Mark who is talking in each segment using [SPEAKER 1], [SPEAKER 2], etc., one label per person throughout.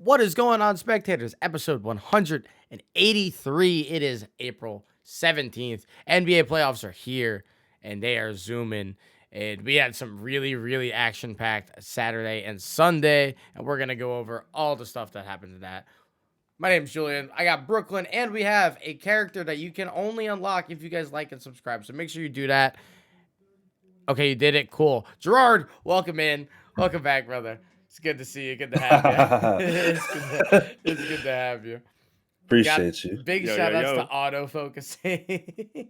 [SPEAKER 1] What is going on, spectators? Episode 183. It is April 17th. NBA playoffs are here and they are zooming. And we had some really action packed Saturday and Sunday. And we're going to go over all the stuff that happened in that. My name's Julian. I got Brooklyn, and we have a character that you can only unlock if you guys like and subscribe. So make sure you do that. Okay, you did it. Cool. Gerard, welcome in. Welcome back, brother. It's good to see you. Good to have you. It's good to have you.
[SPEAKER 2] Appreciate you.
[SPEAKER 1] Big shout outs to autofocusing.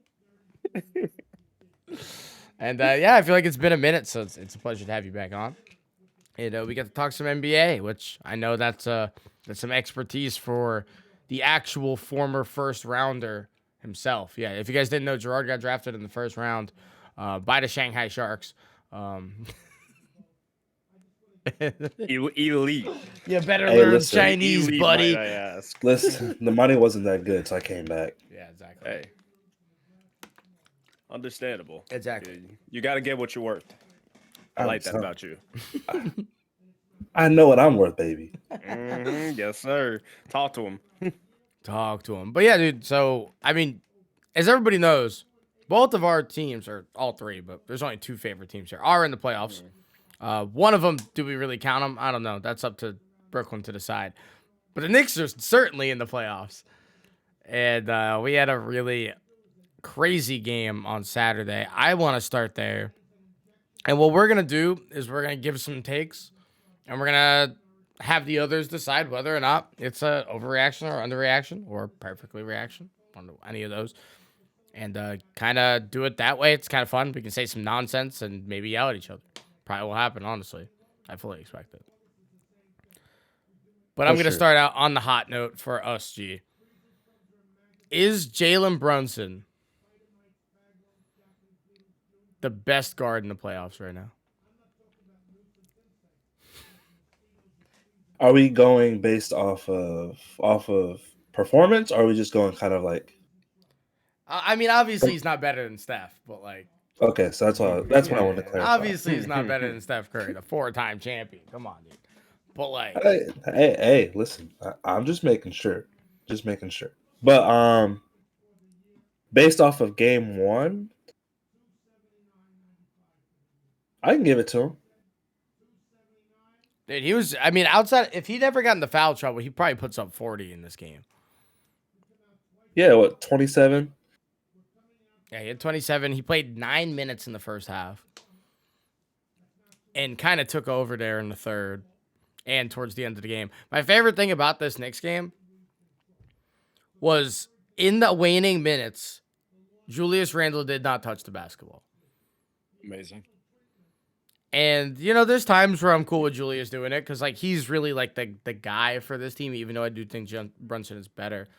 [SPEAKER 1] And yeah, I feel like it's been a minute, so it's a pleasure to have you back on. And we got to talk some NBA, which I know that's some expertise for the actual former first rounder himself. Yeah, if you guys didn't know, Gerard got drafted in the first round by the Shanghai Sharks.
[SPEAKER 3] Elite.
[SPEAKER 1] You better learn Chinese,
[SPEAKER 3] elite,
[SPEAKER 1] buddy.
[SPEAKER 3] might I ask.
[SPEAKER 2] Listen, the money wasn't that good, so I came back.
[SPEAKER 1] Yeah, exactly.
[SPEAKER 3] Hey, understandable.
[SPEAKER 1] Exactly.
[SPEAKER 3] You got to get what you're worth. I like that about you.
[SPEAKER 2] I know what I'm worth, baby.
[SPEAKER 3] Yes, sir. Talk to him.
[SPEAKER 1] Talk to him. But yeah, dude. So I mean, as everybody knows, both of our teams, or all three, but there's only two favorite teams here, are in the playoffs. One of them, do we really count them? I don't know. That's up to Brooklyn to decide. But the Knicks are certainly in the playoffs. And we had a really crazy game on Saturday. I want to start there. And what we're going to do is we're going to give some takes. And we're going to have the others decide whether or not it's an overreaction or underreaction or perfectly reaction. Any of those. And kind of do it that way. It's kind of fun. We can say some nonsense and maybe yell at each other. Probably will happen, honestly. I fully expect it. But I'm going to start out on the hot note for us, G. Is Jalen Brunson the best guard in the playoffs right now?
[SPEAKER 2] Are we going based off of performance, or are we just going kind of like?
[SPEAKER 1] I mean, obviously he's not better than Steph, but like.
[SPEAKER 2] Okay, so that's what I wanted to clarify.
[SPEAKER 1] Obviously he's not better than Steph Curry, the 4-time champion. Come on, dude. But like,
[SPEAKER 2] hey, listen, I'm just making sure, But based off of game one, I can give it to him.
[SPEAKER 1] Dude, he was. I mean, outside, if he'd ever gotten the foul trouble, he probably puts up 40 in this game.
[SPEAKER 2] Yeah, what 27?
[SPEAKER 1] Yeah, he had 27. He played 9 minutes in the first half, and kind of took over there in the third, and towards the end of the game. My favorite thing about this Knicks game was in the waning minutes, Julius Randle did not touch the basketball.
[SPEAKER 3] Amazing.
[SPEAKER 1] And, you know, there's times where I'm cool with Julius doing it because, like, he's really, like, the guy for this team, even though I do think Brunson is better.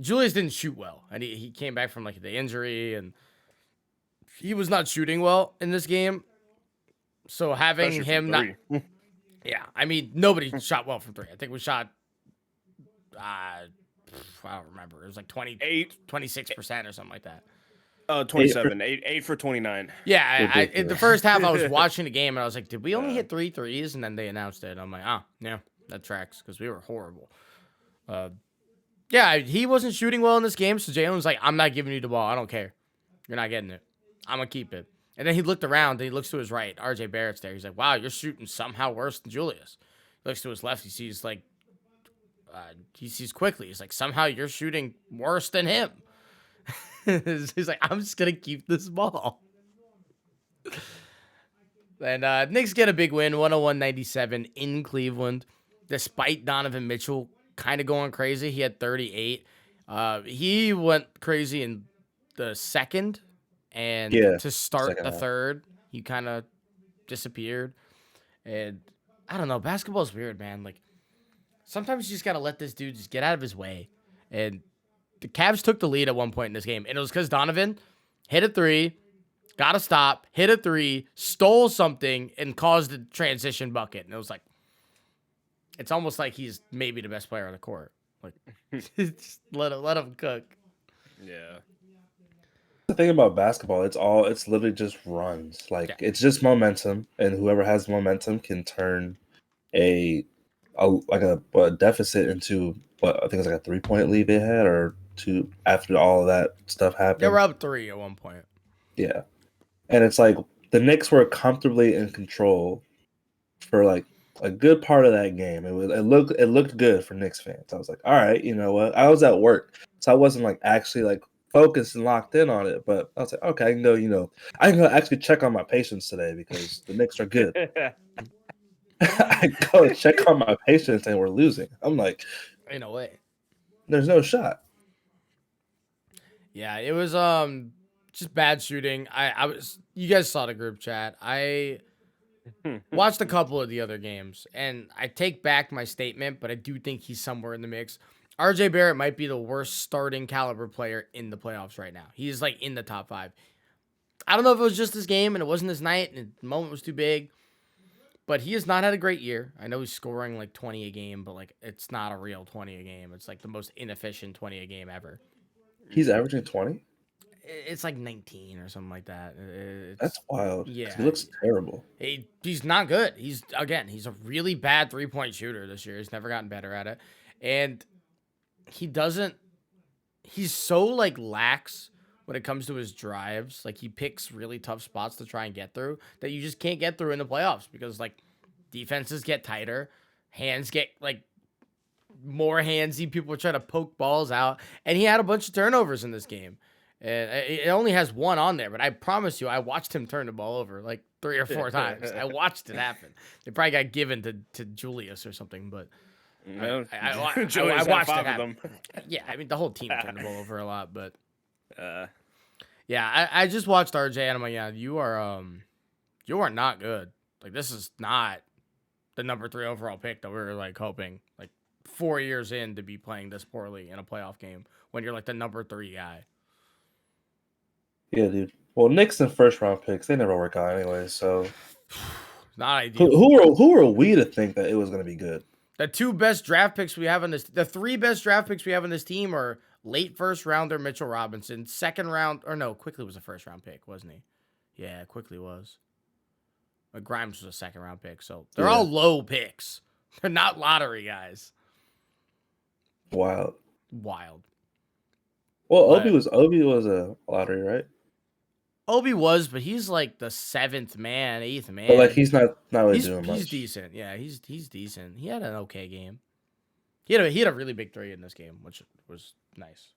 [SPEAKER 1] Julius didn't shoot well, and he came back from, like, the injury, and he was not shooting well in this game. So having him not... Yeah, I mean, nobody shot well from three. I think we shot... I don't remember. It was like 26% or something like that.
[SPEAKER 3] 27, 8 for 29.
[SPEAKER 1] Yeah, in the first half, I was watching the game, and I was like, did we only hit 3 threes? And then they announced it. I'm like, yeah, that tracks, because we were horrible. Yeah, he wasn't shooting well in this game, so Jalen's like, I'm not giving you the ball. I don't care. You're not getting it. I'm going to keep it. And then he looked around, and he looks to his right. RJ Barrett's there. He's like, wow, you're shooting somehow worse than Julius. He looks to his left. He sees, like, he sees quickly. He's like, somehow you're shooting worse than him. He's like, I'm just going to keep this ball. And Knicks get a big win, 101-97 in Cleveland, despite Donovan Mitchell kind of going crazy. He had 38. He went crazy in the second, and to start the third, he kind of disappeared. And I don't know, basketball's weird, man. Like, sometimes you just got to let this dude just get out of his way. And the Cavs took the lead at one point in this game, and it was because Donovan hit a three, got a stop, hit a three, stole something, and caused a transition bucket. And it was like, it's almost like he's maybe the best player on the court. Like, just let him cook.
[SPEAKER 3] Yeah.
[SPEAKER 2] The thing about basketball, it's literally just runs. Like, it's just momentum, and whoever has momentum can turn a a deficit into what I think it's like a 3-point lead they had or two after all of that stuff
[SPEAKER 1] They
[SPEAKER 2] happened.
[SPEAKER 1] were up 3 at one point.
[SPEAKER 2] Yeah, and it's like the Knicks were comfortably in control for like a good part of that game. It looked good for Knicks fans. I was like, all right, you know what? I was at work, so I wasn't like actually like focused and locked in on it. But I was like, okay, I can go. I can go actually check on my patients today because the Knicks are good. I go check on my patients and we're losing. I'm like,
[SPEAKER 1] In a way.
[SPEAKER 2] there's no shot.
[SPEAKER 1] Yeah, it was just bad shooting. I was you guys saw the group chat. I watched a couple of the other games, and I take back my statement, but I do think he's somewhere in the mix. RJ Barrett might be the worst starting caliber player in the playoffs right now. He's like in the top 5. I don't know if it was just this game and it wasn't this night and the moment was too big, but he has not had a great year. I know he's scoring like 20 a game, but like it's not a real 20 a game. It's like the most inefficient 20 a game ever.
[SPEAKER 2] He's averaging 20.
[SPEAKER 1] It's like 19 or something like that.
[SPEAKER 2] That's wild.
[SPEAKER 1] Yeah.
[SPEAKER 2] He looks terrible.
[SPEAKER 1] He's not good. He's a really bad 3-point shooter this year. He's never gotten better at it. And he's so like lax when it comes to his drives. Like he picks really tough spots to try and get through that you just can't get through in the playoffs because like defenses get tighter, hands get like more handsy. People are trying to poke balls out, and he had a bunch of turnovers in this game. And it only has one on there, but I promise you, I watched him turn the ball over like 3 or 4 times. I watched it happen. They probably got given to Julius or something, but
[SPEAKER 3] No,
[SPEAKER 1] I
[SPEAKER 3] Julius had
[SPEAKER 1] watched
[SPEAKER 3] 5
[SPEAKER 1] it
[SPEAKER 3] of
[SPEAKER 1] happen.
[SPEAKER 3] them.
[SPEAKER 1] Yeah, I mean the whole team turned the ball over a lot, but
[SPEAKER 3] Uh,
[SPEAKER 1] yeah, I just watched RJ and I'm like, yeah, you are not good. Like this is not the number 3 overall pick that we were like hoping like 4 years in to be playing this poorly in a playoff game when you're like the number 3 guy.
[SPEAKER 2] Yeah, dude. Well, Knicks and first round picks, they never work out anyway. So
[SPEAKER 1] Not ideal.
[SPEAKER 2] who are we to think that it was going to be good?
[SPEAKER 1] The 2 best draft picks we have in this, the 3 best draft picks we have in this team are late first rounder Mitchell Robinson, second round, or no, Quickly was a first round pick, wasn't he? Yeah, Quickly was. But Grimes was a second round pick, so they're all low picks. They're not lottery guys.
[SPEAKER 2] Wild. Well, Obi was a lottery, right?
[SPEAKER 1] Obi was, but he's like the 7th man, 8th man.
[SPEAKER 2] But like he's not really doing much.
[SPEAKER 1] He's decent. Yeah, he's decent. He had an okay game. He had a really big 3 in this game, which was nice.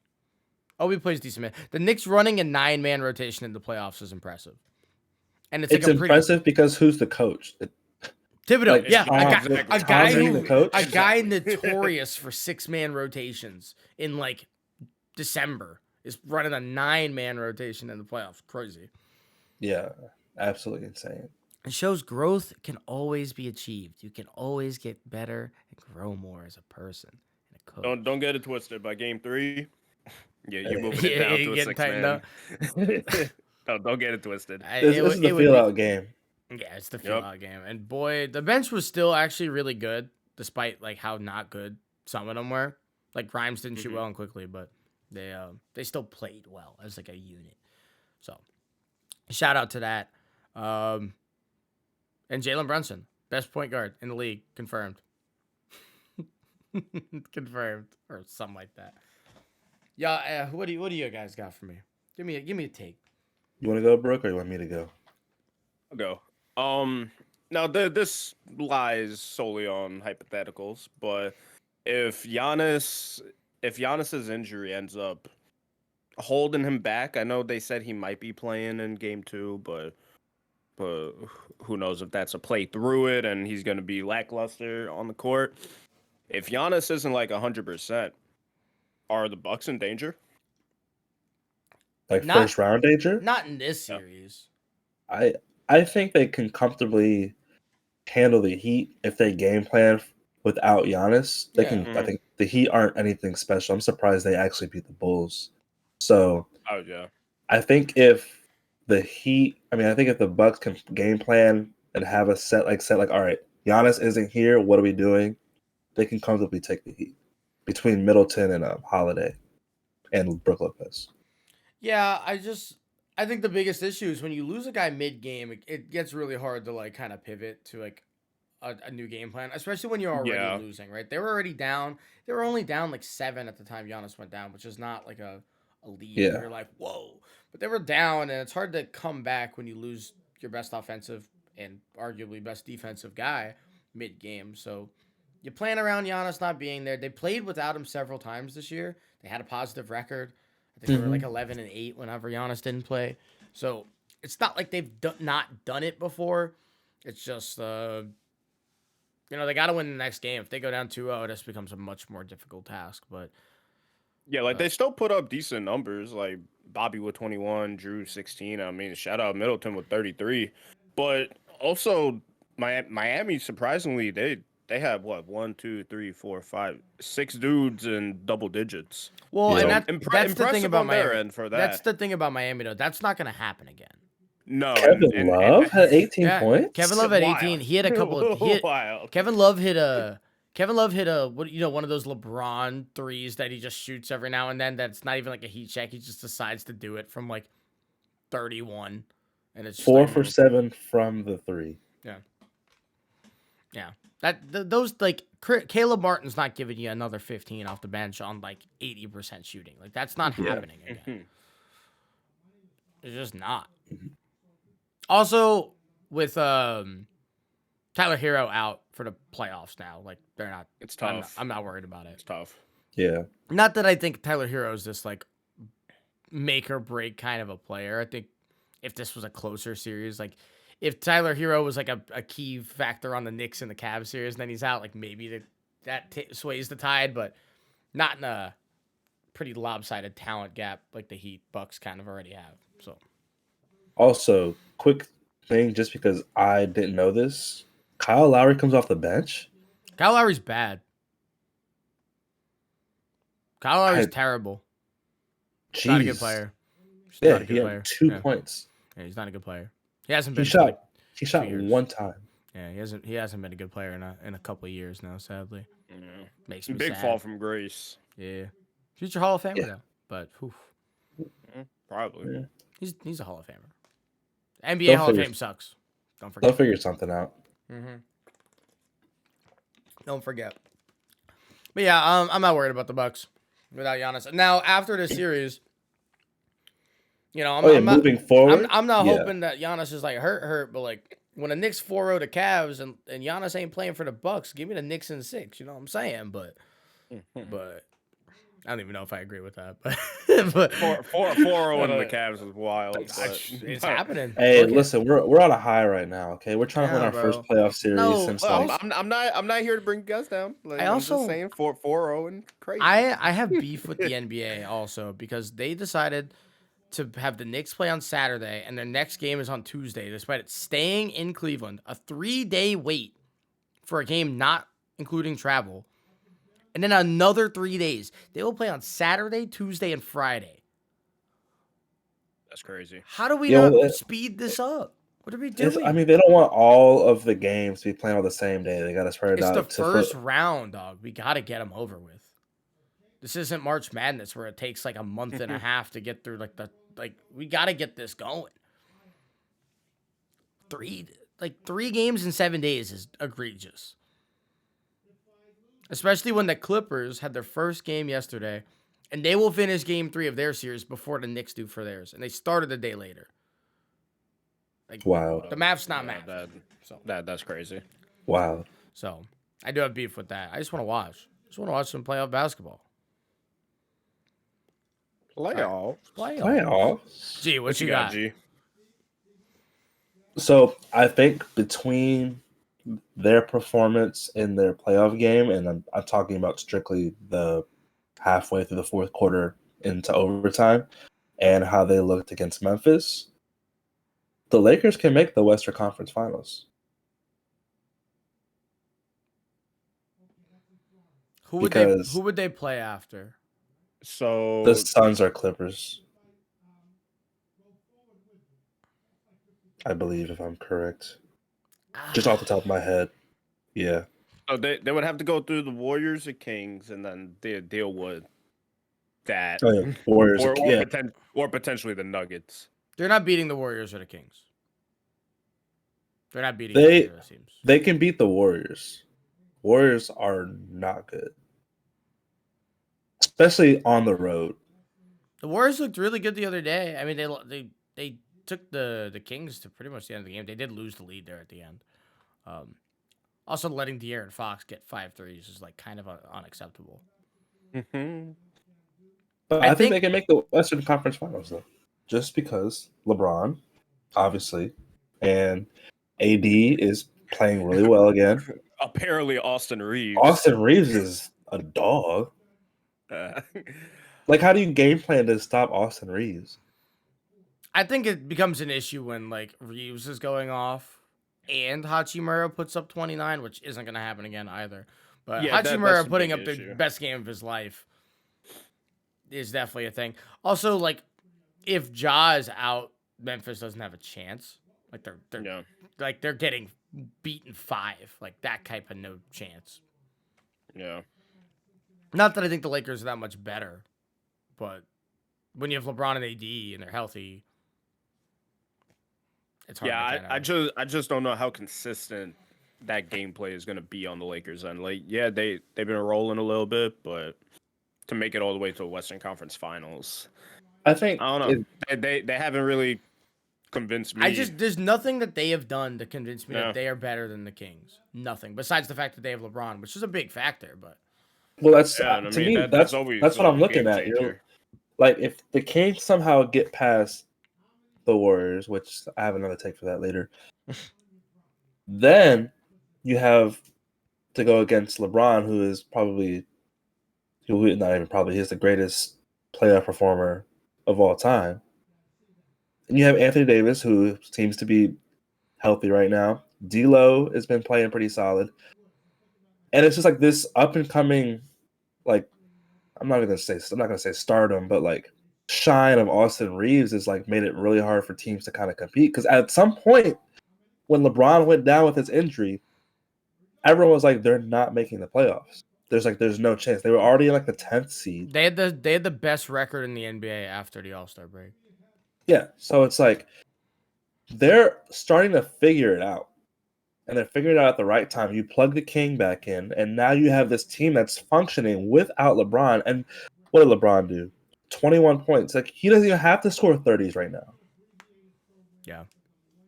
[SPEAKER 1] Obi plays decent, man. The Knicks running a 9-man rotation in the playoffs is impressive. And it's like
[SPEAKER 2] impressive because who's the coach?
[SPEAKER 1] Thibodeau,
[SPEAKER 2] like,
[SPEAKER 1] yeah,
[SPEAKER 2] a
[SPEAKER 1] guy notorious for 6-man rotations in like December is running a 9-man rotation in the playoffs. Crazy.
[SPEAKER 2] Yeah, absolutely insane.
[SPEAKER 1] It shows growth can always be achieved. You can always get better and grow more as a person and a coach.
[SPEAKER 3] don't get it twisted. By game 3, yeah, you're moving it down to a 6-man. Don't get it twisted.
[SPEAKER 2] This is the feel-out game.
[SPEAKER 1] Yeah, it's the feel-out game. And boy, the bench was still actually really good, despite like how not good some of them were. Like Grimes didn't shoot well and quickly, but they still played well as like a unit. So shout out to that. And Jalen Brunson, best point guard in the league, confirmed. Confirmed, or something like that. Yeah, what do you guys got for me? Give me a take.
[SPEAKER 2] You want to go, Brooke, or you want me to go?
[SPEAKER 3] I'll go. Now this lies solely on hypotheticals, but if Giannis's injury ends up holding him back, I know they said he might be playing in game 2, but who knows if that's a play through it and he's going to be lackluster on the court. If Giannis isn't like 100%, are the Bucks in danger?
[SPEAKER 2] Like first round danger?
[SPEAKER 1] Not in this series.
[SPEAKER 2] I think they can comfortably handle the Heat if they game plan without Giannis. They can. I think the Heat aren't anything special. I'm surprised they actually beat the Bulls. So, I think if the Bucks can game plan and have a set like all right, Giannis isn't here. What are we doing? They can comfortably take the Heat between Middleton and Holiday and Brook Lopez.
[SPEAKER 1] Yeah, I think the biggest issue is when you lose a guy mid-game, it gets really hard to like kind of pivot to like a new game plan, especially when you're already losing, right? They were already down. They were only down like 7 at the time Giannis went down, which is not like a lead.
[SPEAKER 2] Yeah.
[SPEAKER 1] You're like, whoa. But they were down, and it's hard to come back when you lose your best offensive and arguably best defensive guy mid-game. So you plan around Giannis not being there. They played without him several times this year. They had a positive record. I think they were like 11-8 whenever Giannis didn't play. So it's not like they've not done it before. It's just, they got to win the next game. If they go down 2-0, this becomes a much more difficult task. But
[SPEAKER 3] yeah, like they still put up decent numbers. Like Bobby with 21, Drew 16. I mean, shout out Middleton with 33. But also, Miami surprisingly they have what 1, 2, 3, 4, 5, 6 dudes in double digits.
[SPEAKER 1] Well,
[SPEAKER 2] Yeah.
[SPEAKER 1] and that's the thing about Miami.
[SPEAKER 3] End for that.
[SPEAKER 1] That's the thing about Miami, though. That's not going to happen again.
[SPEAKER 3] No,
[SPEAKER 2] Kevin Love had 18 points.
[SPEAKER 1] Kevin Love had 18. He had a couple of
[SPEAKER 3] wild.
[SPEAKER 1] Kevin Love hit a one of those LeBron threes that he just shoots every now and then. That's not even like a heat check. He just decides to do it from like 31, and it's
[SPEAKER 2] 4 for 7 from the 3.
[SPEAKER 1] Yeah. Those like Caleb Martin's not giving you another 15 off the bench on like 80% shooting. Like that's not happening again. It's just not. Also, with Tyler Hero out for the playoffs now, like they're not.
[SPEAKER 3] It's tough.
[SPEAKER 1] I'm not worried about it.
[SPEAKER 3] It's tough.
[SPEAKER 2] Yeah.
[SPEAKER 1] Not that I think Tyler Hero is this like make or break kind of a player. I think if this was a closer series, like if Tyler Hero was like a key factor on the Knicks and the Cavs series, and then he's out, like maybe that sways the tide, but not in a pretty lopsided talent gap like the Heat Bucks kind of already have. So.
[SPEAKER 2] Also, quick thing, just because I didn't know this, Kyle Lowry comes off the bench.
[SPEAKER 1] Kyle Lowry's bad. Kyle Lowry's terrible. He's not a good player.
[SPEAKER 2] He had 2 points.
[SPEAKER 1] Yeah, he's not a good player. He hasn't been.
[SPEAKER 2] He shot one time.
[SPEAKER 1] Yeah, he hasn't been a good player in a couple of years now. Sadly, makes me
[SPEAKER 3] big
[SPEAKER 1] sad.
[SPEAKER 3] fall from grace.
[SPEAKER 1] Yeah, future Hall of Famer though, but
[SPEAKER 3] probably
[SPEAKER 1] he's a Hall of Famer. NBA Hall of Fame sucks. Don't forget.
[SPEAKER 2] They'll figure something out.
[SPEAKER 1] Don't forget. But yeah, I'm not worried about the Bucks without Giannis. Now after this series, I'm
[SPEAKER 2] moving forward,
[SPEAKER 1] I'm not hoping that Giannis is like hurt, but like when the Knicks 4-0 the Cavs and Giannis ain't playing for the Bucks, give me the Knicks in 6. You know what I'm saying? But I don't even know if I agree with that. But
[SPEAKER 3] 4-0 in the Cavs is wild.
[SPEAKER 1] It's happening.
[SPEAKER 2] Hey, listen, we're on a high right now. Okay, we're trying to win our first playoff series since.
[SPEAKER 3] I'm not here to bring you guys down. Like, I'm just saying 4-0 and crazy.
[SPEAKER 1] I have beef with the NBA also because they decided to have the Knicks play on Saturday and their next game is on Tuesday, despite it staying in Cleveland. A 3-day wait for a game not including travel. And then another 3 days. They will play on Saturday, Tuesday, and Friday.
[SPEAKER 3] That's crazy.
[SPEAKER 1] How do we not speed this up? What are we doing?
[SPEAKER 2] I mean, they don't want all of the games to be playing on the same day. They got to spread it out.
[SPEAKER 1] It's the first round, dog. We got to get them over with. This isn't March Madness where it takes like a month and a half to get through we got to get this going. 3 games in 7 days is egregious. Especially when the Clippers had their first game yesterday, and they will finish game 3 of their series before the Knicks do for theirs, and they started a day later.
[SPEAKER 2] Wow.
[SPEAKER 1] The math's not math.
[SPEAKER 3] That's crazy.
[SPEAKER 2] Wow.
[SPEAKER 1] So I do have beef with that. I just want to watch. Some playoff basketball.
[SPEAKER 2] Playoffs.
[SPEAKER 1] Gee, what you got?
[SPEAKER 3] G?
[SPEAKER 2] So I think between their performance in their playoff game, and I'm talking about strictly the halfway through the fourth quarter into overtime, and how they looked against Memphis, the Lakers can make the Western Conference Finals.
[SPEAKER 1] Who would they play after?
[SPEAKER 3] So
[SPEAKER 2] the Suns are Clippers, I believe, if I'm correct. Just off the top of my head. Yeah.
[SPEAKER 3] So they would have to go through the Warriors or Kings, and then they deal with that.
[SPEAKER 2] Oh, yeah. Warriors
[SPEAKER 3] or potentially the Nuggets.
[SPEAKER 1] They're not beating the Warriors or the Kings. They're not beating either of those teams.
[SPEAKER 2] They can beat the Warriors. Warriors are not good, especially on the road.
[SPEAKER 1] The Warriors looked really good the other day. I mean, they took the Kings to pretty much the end of the game. They did lose the lead there at the end. Also, letting De'Aaron Fox get 5 threes is like kind of unacceptable.
[SPEAKER 2] But I think they can make the Western Conference Finals though, just because LeBron, obviously, and AD is playing really well again.
[SPEAKER 3] Apparently, Austin Reeves.
[SPEAKER 2] Austin Reeves is a dog. Like, how do you game plan to stop Austin Reeves?
[SPEAKER 1] I think it becomes an issue when like Reeves is going off and Hachimura puts up 29, which isn't going to happen again either. But yeah, Hachimura putting up the best game of his life is definitely a thing. Also, like, if Ja is out, Memphis doesn't have a chance. Like they're getting beaten 5, like that type of no chance.
[SPEAKER 3] Yeah.
[SPEAKER 1] Not that I think the Lakers are that much better, but when you have LeBron and AD and they're healthy, it's hard.
[SPEAKER 3] Yeah, I just don't know how consistent that gameplay is going to be on the Lakers end. Like, yeah, they've been rolling a little bit, but to make it all the way to the Western Conference Finals,
[SPEAKER 2] I think
[SPEAKER 3] I don't know. They haven't really convinced me.
[SPEAKER 1] There's nothing that they have done to convince me that they are better than the Kings. Nothing besides the fact that they have LeBron, which is a big factor. But
[SPEAKER 2] that's to me that's what I'm looking at. Like, if the Kings somehow get past the Warriors, which I have another take for that later, then you have to go against LeBron, who is probably, not even probably, he's the greatest playoff performer of all time. And you have Anthony Davis, who seems to be healthy right now. D'Lo has been playing pretty solid. And it's just like this up and coming, like, I'm not gonna say stardom, but like shine of Austin Reeves is like made it really hard for teams to kind of compete. Because at some point, when LeBron went down with his injury, everyone was like, they're not making the playoffs. There's no chance. They were already in like the 10th seed.
[SPEAKER 1] They had the best record in the NBA after the All-Star break.
[SPEAKER 2] Yeah, so it's like they're starting to figure it out. And they're figuring it out at the right time. You plug the King back in, and now you have this team that's functioning without LeBron. And what did LeBron do? 21 points. Like, he doesn't even have to score 30s right now.
[SPEAKER 1] Yeah.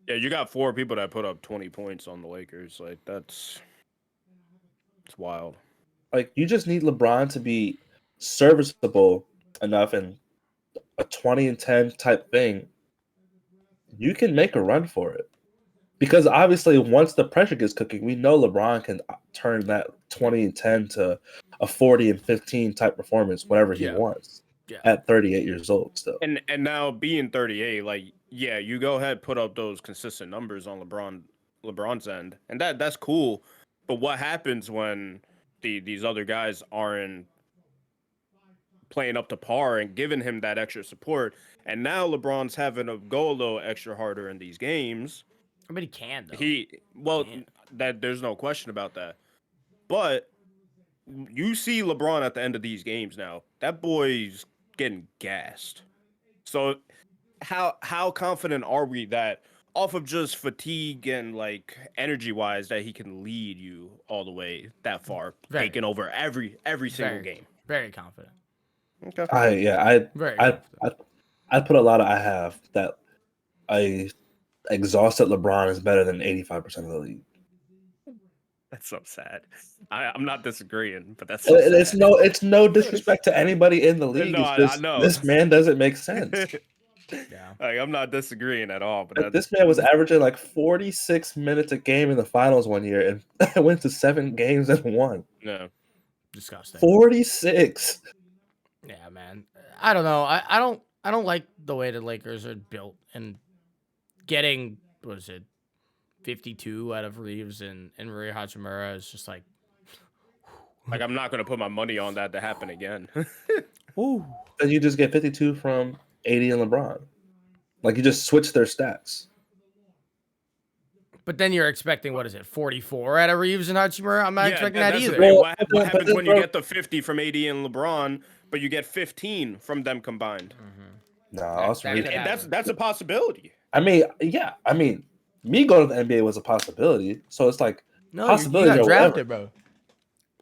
[SPEAKER 3] Yeah, you got 4 people that put up 20 points on the Lakers. Like, it's wild.
[SPEAKER 2] Like, you just need LeBron to be serviceable enough and a 20-10 type thing. You can make a run for it. Because obviously, once the pressure gets cooking, we know LeBron can turn that 20-10 to a 40-15 type performance whenever he wants. Yeah. At 38 years old, still.
[SPEAKER 3] And now being 38, like, yeah, you go ahead, put up those consistent numbers on LeBron's end, and that's cool. But what happens when these other guys aren't playing up to par and giving him that extra support? And now LeBron's having to go a little extra harder in these games.
[SPEAKER 1] I mean, he can, though.
[SPEAKER 3] That there's no question about that. But you see LeBron at the end of these games now. That boy's getting gassed. So how confident are we that off of just fatigue and like energy-wise that he can lead you all the way that far, taking over every single game?
[SPEAKER 1] Very confident.
[SPEAKER 3] Okay.
[SPEAKER 2] I put a lot of I have that I exhausted LeBron is better than 85% of the league.
[SPEAKER 3] That's so sad. I'm not disagreeing, but that's
[SPEAKER 2] so it's no disrespect to anybody in the league.
[SPEAKER 3] No, I know.
[SPEAKER 2] This man doesn't make sense.
[SPEAKER 1] Yeah,
[SPEAKER 3] like, I'm not disagreeing at all. But
[SPEAKER 2] this man was averaging like 46 minutes a game in the finals one year, and went to 7 games and won.
[SPEAKER 3] No,
[SPEAKER 1] disgusting.
[SPEAKER 2] 46.
[SPEAKER 1] Yeah, man. I don't know. I don't like the way the Lakers are built, and getting 52 out of Reeves and Rui Hachimura is just like
[SPEAKER 3] I'm not gonna put my money on that to happen again.
[SPEAKER 2] Ooh. And you just get 52 from AD and LeBron. Like, you just switch their stats.
[SPEAKER 1] But then you're expecting 44 out of Reeves and Hachimura? I'm not expecting that either.
[SPEAKER 3] What happens when you get the 50 from AD and LeBron, but you get 15 from them combined?
[SPEAKER 2] No,
[SPEAKER 3] that's a possibility.
[SPEAKER 2] I mean, me going to the NBA was a possibility. So it's like
[SPEAKER 1] No, you
[SPEAKER 2] possibilities
[SPEAKER 1] got
[SPEAKER 2] or whatever.
[SPEAKER 1] drafted, bro.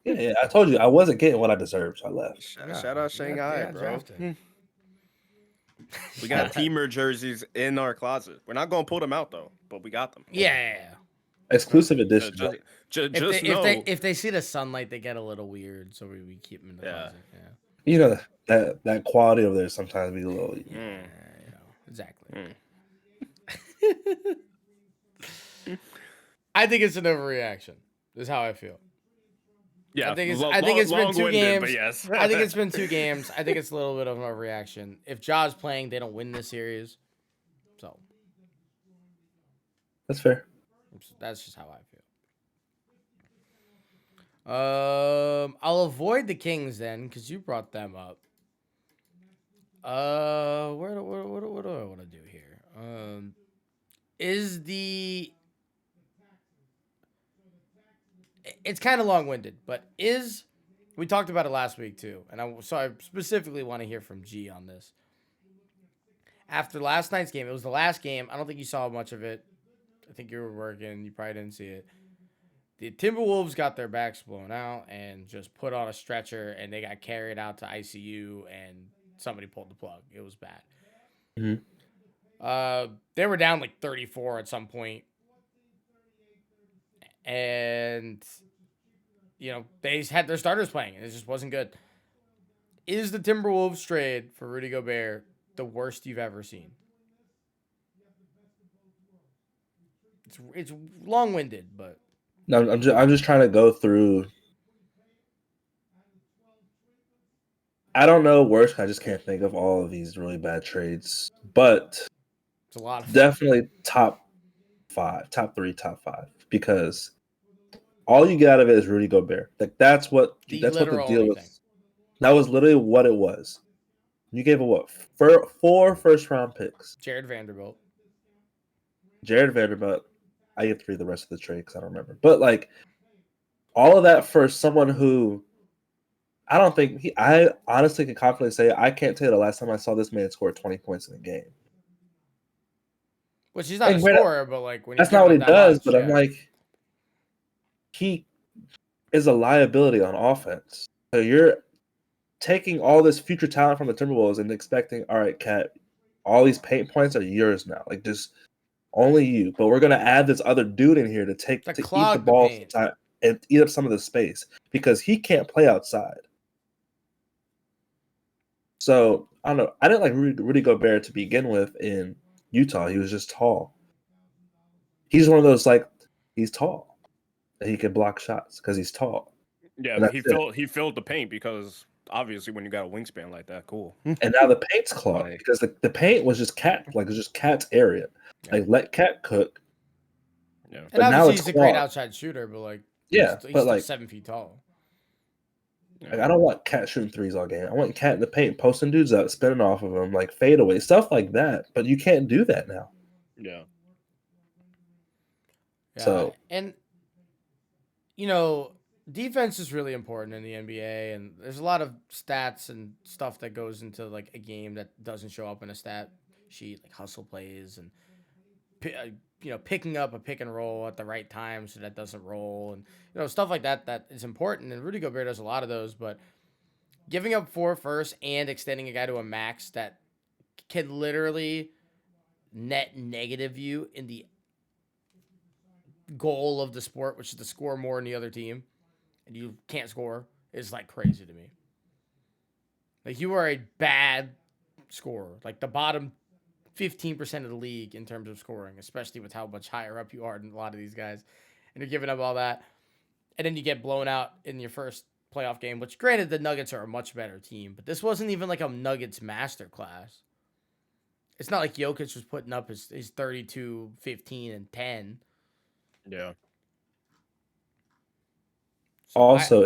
[SPEAKER 2] Yeah, I told you I wasn't getting what I deserved, so I left.
[SPEAKER 3] Shout out Shanghai, bro.
[SPEAKER 1] Drafted.
[SPEAKER 3] We got teamer jerseys in our closet. We're not gonna pull them out though, but we got them.
[SPEAKER 1] Yeah.
[SPEAKER 2] Exclusive edition.
[SPEAKER 1] If they see the sunlight, they get a little weird, so we keep them in the closet. Yeah.
[SPEAKER 2] You know that quality over there sometimes be a little.
[SPEAKER 1] Exactly. I think it's an overreaction. Is how I feel.
[SPEAKER 3] Yeah,
[SPEAKER 1] I think it's been 2 games.
[SPEAKER 3] But yes.
[SPEAKER 1] I think it's been 2 games. I think it's a little bit of an overreaction. If Ja's playing, they don't win this series. So
[SPEAKER 2] that's fair.
[SPEAKER 1] That's just how I feel. I'll avoid the Kings then, because you brought them up. What do I want to do here? It's kind of long-winded, but we talked about it last week too, and I specifically want to hear from G on this. After last night's game, it was the last game. I don't think you saw much of it. I think you were working. You probably didn't see it. The Timberwolves got their backs blown out and just put on a stretcher, and they got carried out to ICU, and somebody pulled the plug. It was bad.
[SPEAKER 2] Mm-hmm.
[SPEAKER 1] They were down like 34 at some point. And, they had their starters playing, and it just wasn't good. Is the Timberwolves trade for Rudy Gobert the worst you've ever seen? It's long-winded, but
[SPEAKER 2] no, I'm just trying to go through. I don't know worse. I just can't think of all of these really bad trades, but
[SPEAKER 1] it's a lot of
[SPEAKER 2] definitely top 5, top 3, top 5, because all you get out of it is Rudy Gobert. Like that's what the deal was. That was literally what it was. You gave a 4 first-round picks.
[SPEAKER 1] Jared Vanderbilt.
[SPEAKER 2] I get to read the rest of the trade because I don't remember. But like all of that for someone who I don't think I honestly can confidently say I can't tell you the last time I saw this man score 20 points in a game.
[SPEAKER 1] Which he's not a scorer, but like when
[SPEAKER 2] that's not what he does. But I'm like, he is a liability on offense. So you're taking all this future talent from the Timberwolves and expecting, all right, Cat, all these paint points are yours now. Like just only you. But we're gonna add this other dude in here to eat the ball and eat up some of the space because he can't play outside. So I don't know. I didn't like Rudy Gobert to begin with in Utah. He was just tall. He's one of those like he's tall and he can block shots because he's tall.
[SPEAKER 3] Yeah, he filled the paint because obviously when you got a wingspan like that, cool.
[SPEAKER 2] And now the paint's clogged because the paint was just Cat's area. Yeah. Like let Cat cook.
[SPEAKER 1] Yeah, and but now he's a great outside shooter, but like he's still 7 feet tall.
[SPEAKER 2] Like, I don't want Cat shooting threes all game. I want Cat in the paint, posting dudes up, spinning off of them, like fadeaway stuff like that. But you can't do that now.
[SPEAKER 3] Yeah.
[SPEAKER 2] So
[SPEAKER 1] and defense is really important in the NBA, and there's a lot of stats and stuff that goes into like a game that doesn't show up in a stat sheet, like hustle plays and picking up a pick and roll at the right time so that doesn't roll, and stuff like that is important. And Rudy Gobert does a lot of those, but giving up 4 firsts and extending a guy to a max that can literally net negative you in the goal of the sport, which is to score more than the other team, and you can't score, is like crazy to me. Like you are a bad scorer, like the bottom 15% of the league in terms of scoring, especially with how much higher up you are than a lot of these guys, and you're giving up all that, and then you get blown out in your first playoff game, which granted the Nuggets are a much better team, but this wasn't even like a Nuggets masterclass. It's not like Jokic was putting up his 32, 15, and 10.
[SPEAKER 3] Yeah.
[SPEAKER 2] So also,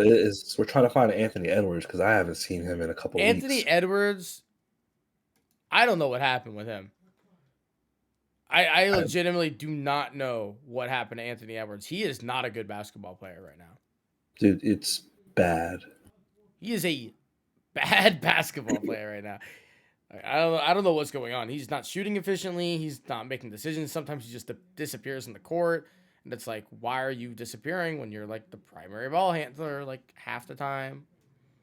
[SPEAKER 2] we're trying to find Anthony Edwards because I haven't seen him in a couple weeks.
[SPEAKER 1] Anthony Edwards, I don't know what happened with him. I legitimately do not know what happened to Anthony Edwards. He is not a good basketball player right now.
[SPEAKER 2] Dude, it's bad.
[SPEAKER 1] He is a bad basketball player right now. I don't know what's going on. He's not shooting efficiently. He's not making decisions. Sometimes he just disappears in the court, and it's like, why are you disappearing when you're like the primary ball handler like half the time?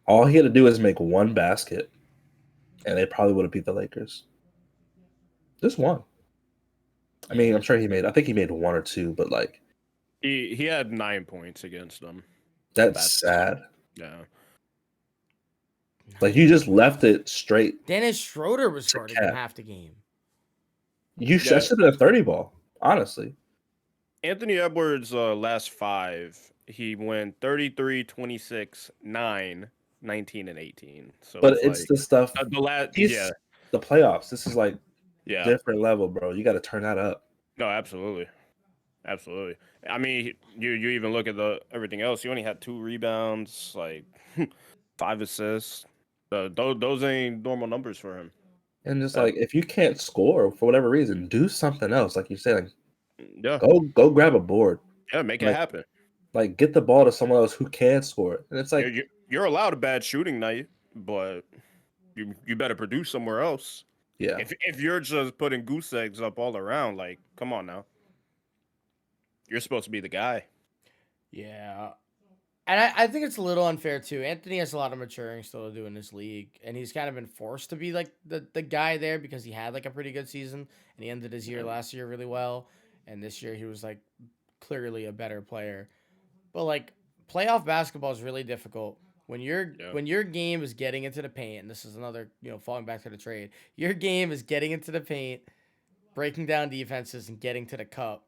[SPEAKER 2] All he had to do is make one basket, and they probably would have beat the Lakers. Just one. I mean, I'm sure he made. I think he made one or two, but like
[SPEAKER 3] He had 9 points against them.
[SPEAKER 2] that's sad.
[SPEAKER 3] Yeah.
[SPEAKER 2] Like you just left it straight.
[SPEAKER 1] Dennis Schroeder was guarding him
[SPEAKER 2] Cat.
[SPEAKER 1] half the game.
[SPEAKER 2] You should have been a 30 ball, honestly.
[SPEAKER 3] Anthony Edwards' last 5, he went 33, 26, 9, 19, and 18. So
[SPEAKER 2] But it's the stuff.
[SPEAKER 3] the last,
[SPEAKER 2] the playoffs. This is like
[SPEAKER 3] yeah,
[SPEAKER 2] different level, bro. You got to turn that up.
[SPEAKER 3] no, absolutely. Absolutely. I mean, you even look at everything else. He only had 2 rebounds, like 5 assists. Those ain't normal numbers for him.
[SPEAKER 2] And just like if you can't score for whatever reason, do something else. Like you said,
[SPEAKER 3] Yeah,
[SPEAKER 2] go grab a board.
[SPEAKER 3] yeah, make it happen.
[SPEAKER 2] Like get the ball to someone else who can score. And it's like
[SPEAKER 3] You're allowed a bad shooting night, but you better produce somewhere else.
[SPEAKER 2] yeah.
[SPEAKER 3] If you're just putting goose eggs up all around, like, come on now. You're supposed to be the guy.
[SPEAKER 1] Yeah. And I think it's a little unfair too. Anthony has a lot of maturing still to do in this league, and he's kind of been forced to be like the guy there because he had like a pretty good season and he ended his year last year really well, and this year he was like clearly a better player. But like playoff basketball is really difficult when your game is getting into the paint, and this is another, falling back to the trade. Your game is getting into the paint, breaking down defenses and getting to the cup.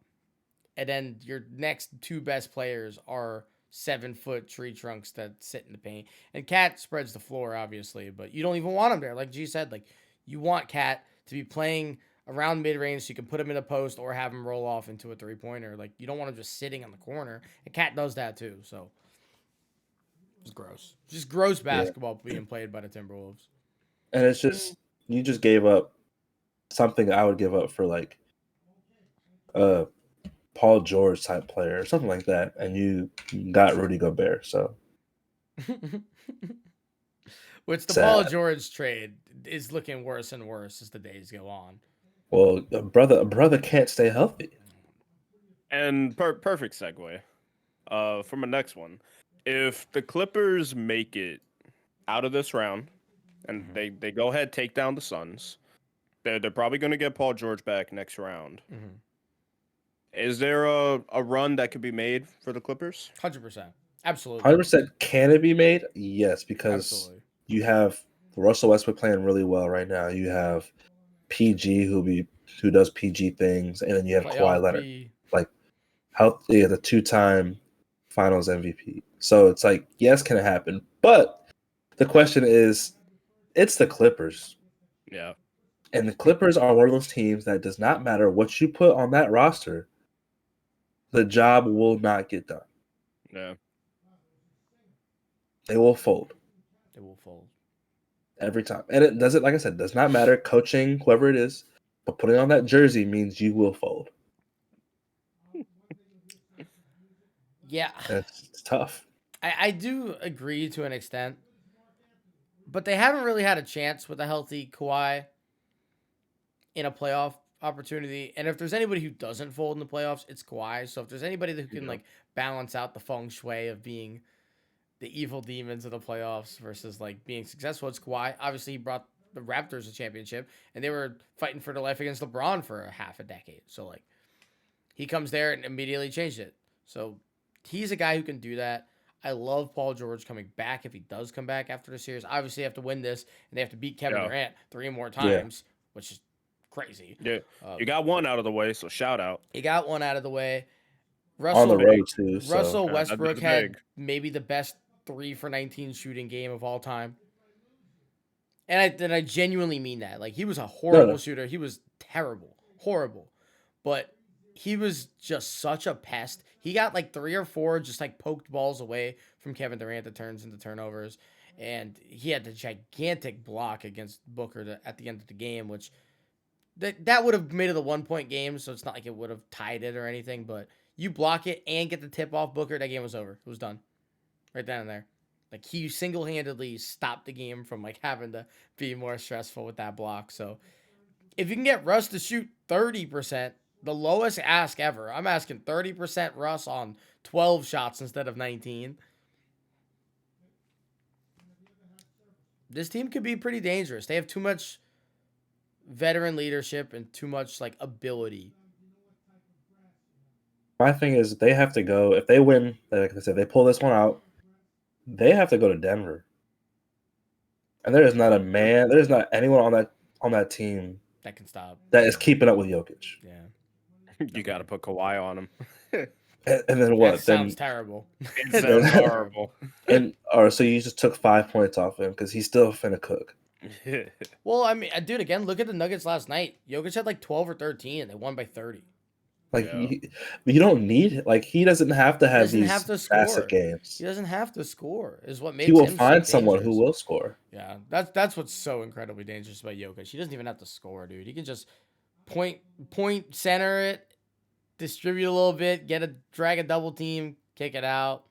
[SPEAKER 1] And then your next 2 best players are 7-foot tree trunks that sit in the paint. And Cat spreads the floor, obviously, but you don't even want him there. Like G said, like you want Cat to be playing around mid range so you can put him in a post or have him roll off into a 3-pointer. Like you don't want him just sitting on the corner. And Cat does that too. So it's gross. Just gross basketball being played by the Timberwolves.
[SPEAKER 2] And it's just you just gave up something I would give up for like Paul George type player or something like that, and you got Rudy Gobert. So
[SPEAKER 1] which the Paul George trade is looking worse and worse as the days go on.
[SPEAKER 2] Well, a brother can't stay healthy.
[SPEAKER 3] And perfect segue from the next one. If the Clippers make it out of this round and they go ahead, take down the Suns, they're probably going to get Paul George back next round.
[SPEAKER 1] Mm-hmm.
[SPEAKER 3] Is there a run that could be made for the Clippers?
[SPEAKER 1] 100%. Absolutely.
[SPEAKER 2] 100% can it be made? Yes, because you have Russell Westbrook playing really well right now. You have PG who does PG things, and then you have Kawhi Leonard, like the 2-time Finals MVP. So it's like, yes, can it happen? But the question is, it's the Clippers.
[SPEAKER 3] Yeah.
[SPEAKER 2] And the Clippers are one of those teams that does not matter what you put on that roster, the job will not get done.
[SPEAKER 3] Yeah.
[SPEAKER 2] They will fold.
[SPEAKER 1] They will fold.
[SPEAKER 2] Every time. And it doesn't, like I said, does not matter coaching, whoever it is, but putting on that jersey means you will fold.
[SPEAKER 1] Yeah.
[SPEAKER 2] It's tough.
[SPEAKER 1] I do agree to an extent, but they haven't really had a chance with a healthy Kawhi in a playoff opportunity. And if there's anybody who doesn't fold in the playoffs, it's Kawhi. So if there's anybody who can like balance out the feng shui of being the evil demons of the playoffs versus like being successful, it's Kawhi. Obviously, he brought the Raptors a championship, and they were fighting for their life against LeBron for a half a decade. So like, he comes there and immediately changed it. So he's a guy who can do that. I love Paul George coming back if he does come back after the series. Obviously, they have to win this, and they have to beat Kevin Durant 3 more times, which is crazy.
[SPEAKER 3] Yeah, you got one out of the way, so shout out.
[SPEAKER 1] He got one out of the way.
[SPEAKER 2] On the road too.
[SPEAKER 1] Russell Westbrook had maybe the best 3 for 19 shooting game of all time. And I genuinely mean that. Like, he was a horrible shooter. He was terrible. Horrible. But he was just such a pest. He got like 3 or 4 just like poked balls away from Kevin Durant that turns into turnovers. And he had the gigantic block against Booker at the end of the game, which that would have made it a 1-point game. So it's not like it would have tied it or anything. But you block it and get the tip off Booker, that game was over. It was done. Right down there. Like he single-handedly stopped the game from like having to be more stressful with that block. So if you can get Russ to shoot 30%, the lowest ask ever. I'm asking 30% Russ on 12 shots instead of 19. This team could be pretty dangerous. They have too much veteran leadership and too much like ability.
[SPEAKER 2] My thing is they have to go if they win. Like I said, they pull this one out. They have to go to Denver, and there is not a man. There is not anyone on that team
[SPEAKER 1] That can stop.
[SPEAKER 2] that is keeping up with Jokic.
[SPEAKER 1] Yeah.
[SPEAKER 3] You got to put Kawhi on him.
[SPEAKER 2] And then what?
[SPEAKER 1] That sounds terrible.
[SPEAKER 3] It sounds horrible.
[SPEAKER 2] So you just took 5 points off him because he's still finna cook.
[SPEAKER 1] Well, I mean, dude, again, look at the Nuggets last night. Jokic had like 12 or 13, and they won by 30.
[SPEAKER 2] Like
[SPEAKER 3] Yeah.
[SPEAKER 2] you don't need like he doesn't have to have
[SPEAKER 1] doesn't
[SPEAKER 2] these
[SPEAKER 1] have to score.
[SPEAKER 2] massive games.
[SPEAKER 1] He doesn't have to score. Is what makes
[SPEAKER 2] He will
[SPEAKER 1] him
[SPEAKER 2] find
[SPEAKER 1] so
[SPEAKER 2] someone who
[SPEAKER 1] dangerous.
[SPEAKER 2] will score.
[SPEAKER 1] Yeah, that's what's so incredibly dangerous about Jokic. He doesn't even have to score, dude. He can just point center it, distribute a little bit, drag a double team, kick it out,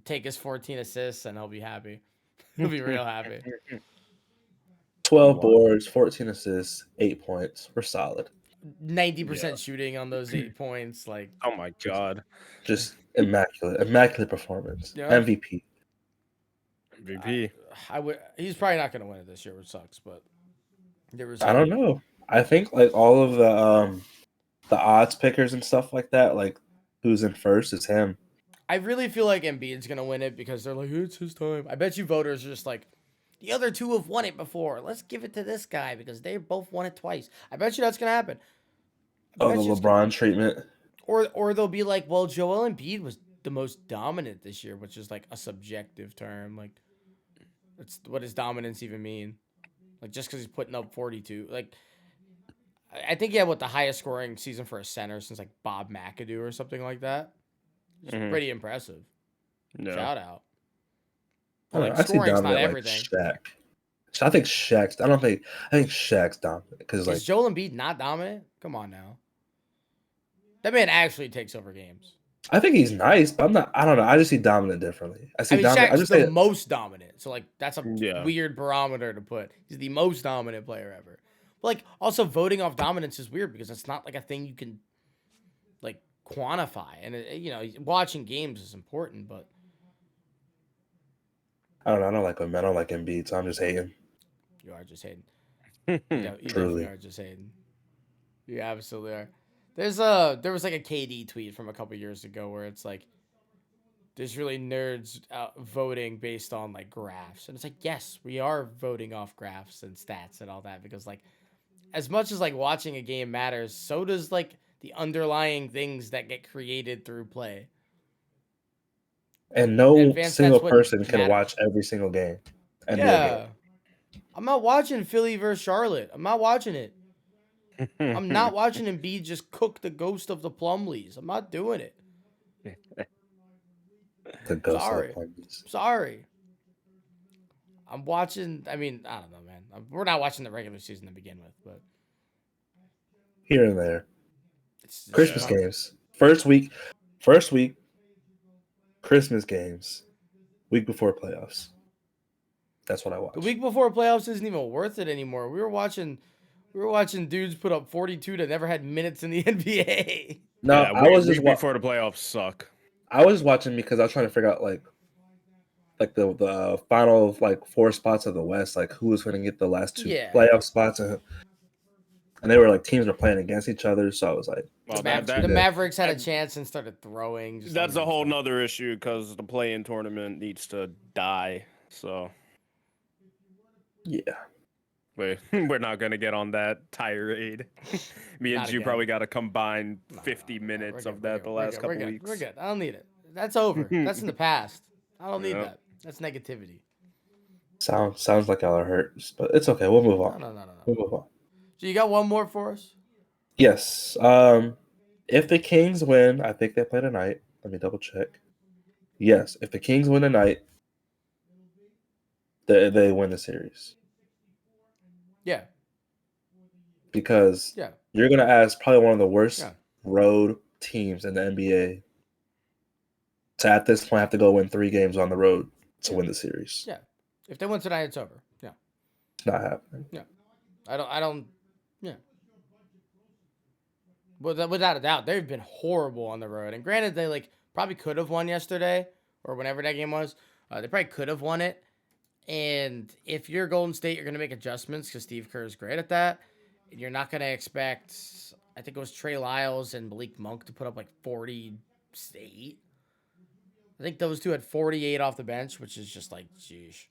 [SPEAKER 1] take his 14 assists, and he'll be happy. He'll be real happy.
[SPEAKER 2] 12 boards, 14 assists, 8 points. We're solid.
[SPEAKER 1] 90% shooting on those 8 points, like
[SPEAKER 3] Oh my god.
[SPEAKER 2] Just immaculate performance.
[SPEAKER 1] Yeah.
[SPEAKER 2] MVP.
[SPEAKER 3] MVP.
[SPEAKER 1] I would. He's probably not going to win it this year, which sucks. But there was.
[SPEAKER 2] I don't know. I think like all of the odds pickers and stuff like that, like who's in first is him.
[SPEAKER 1] I really feel like Embiid's going to win it because they're like, it's his time. I bet you voters are just like, the other two have won it before. Let's give it to this guy because they both won it twice. I bet you that's going to happen.
[SPEAKER 2] Oh, the LeBron treatment.
[SPEAKER 1] Or they'll be like, well, Joel Embiid was the most dominant this year, which is like a subjective term. Like, what does dominance even mean? Like, just because he's putting up 42. Like, I think he had the highest scoring season for a center since like Bob McAdoo or something like that. It's pretty impressive.
[SPEAKER 3] No.
[SPEAKER 1] Shout out.
[SPEAKER 2] I see
[SPEAKER 1] scoring's
[SPEAKER 2] dominant
[SPEAKER 1] not
[SPEAKER 2] like
[SPEAKER 1] everything.
[SPEAKER 2] Shaq. I think Shaq's dominant because like
[SPEAKER 1] Is Joel Embiid not dominant? Come on now. That man actually takes over games.
[SPEAKER 2] I think he's nice, but I don't know. I just see dominant differently. I see dominant.
[SPEAKER 1] Shaq's
[SPEAKER 2] I just
[SPEAKER 1] the
[SPEAKER 2] say
[SPEAKER 1] most dominant. So like that's a
[SPEAKER 3] Yeah.
[SPEAKER 1] weird barometer to put. He's the most dominant player ever. But like also voting off dominance is weird because it's not like a thing you can like quantify. And watching games is important, but
[SPEAKER 2] I don't know. I don't like Embiid, so I'm just hating.
[SPEAKER 1] you are just hating. You definitely
[SPEAKER 2] Truly.
[SPEAKER 1] are just hating. You absolutely are. There was like a KD tweet from a couple years ago where it's like there's really nerds out voting based on like graphs, and it's like yes, we are voting off graphs and stats and all that because like as much as like watching a game matters, so does like the underlying things that get created through play.
[SPEAKER 2] And no
[SPEAKER 1] Advanced
[SPEAKER 2] single
[SPEAKER 1] stats what
[SPEAKER 2] person can
[SPEAKER 1] matters.
[SPEAKER 2] watch every single game. NBA
[SPEAKER 1] Yeah.
[SPEAKER 2] game.
[SPEAKER 1] I'm not watching Philly versus Charlotte. I'm not watching it. I'm not watching Embiid just cook the ghost of the Plumleys. I'm not doing it.
[SPEAKER 2] The ghost
[SPEAKER 1] Sorry.
[SPEAKER 2] of the Plumleys.
[SPEAKER 1] Sorry. I'm watching. I mean, I don't know, man. We're not watching the regular season to begin with, but
[SPEAKER 2] Here and there.
[SPEAKER 1] it's
[SPEAKER 2] Christmas
[SPEAKER 1] fun.
[SPEAKER 2] games. First week. Christmas games. Week before playoffs. That's what I watch.
[SPEAKER 1] The week before playoffs isn't even worth it anymore. We were watching dudes put up 42 that never had minutes in the NBA.
[SPEAKER 2] No,
[SPEAKER 3] Yeah,
[SPEAKER 2] I was just
[SPEAKER 3] before the playoffs suck.
[SPEAKER 2] I was watching because I was trying to figure out like the final like 4 spots of the West, like who was going to get the last 2 playoff spots, and they were like teams were playing against each other. So I was like,
[SPEAKER 3] Well,
[SPEAKER 1] the Mavericks had a chance and started throwing.
[SPEAKER 3] That's a whole nother issue because the play-in tournament needs to die. So
[SPEAKER 2] yeah,
[SPEAKER 3] we're not gonna get on that tirade. Me and
[SPEAKER 1] Not
[SPEAKER 3] you
[SPEAKER 1] again.
[SPEAKER 3] probably got to combine 50 minutes of that the last couple weeks.
[SPEAKER 1] We're good. I don't need it. That's over. That's in the past. I don't need that. That's negativity.
[SPEAKER 2] sounds like y'all are hurt, but it's okay. We'll move on.
[SPEAKER 1] No.
[SPEAKER 2] We'll move on.
[SPEAKER 1] So you got one more for us?
[SPEAKER 2] Yes. If the Kings win, I think they play tonight. Let me double check. Yes, if the Kings win tonight, they win the series.
[SPEAKER 1] Yeah.
[SPEAKER 2] Because
[SPEAKER 1] Yeah.
[SPEAKER 2] you're gonna ask probably one of the worst
[SPEAKER 1] Yeah.
[SPEAKER 2] road teams in the NBA So at this point, I have to go win 3 games on the road to win the series.
[SPEAKER 1] Yeah. If they win tonight, it's over. Yeah.
[SPEAKER 2] It's not happening.
[SPEAKER 1] Yeah. I don't. Yeah. Without a doubt, they've been horrible on the road. And granted, they probably could have won yesterday or whenever that game was. They probably could have won it. And if you're Golden State, you're going to make adjustments because Steve Kerr is great at that. And you're not going to expect, I think it was Trey Lyles and Malik Monk to put up 48. I think those two had 48 off the bench, which is just sheesh.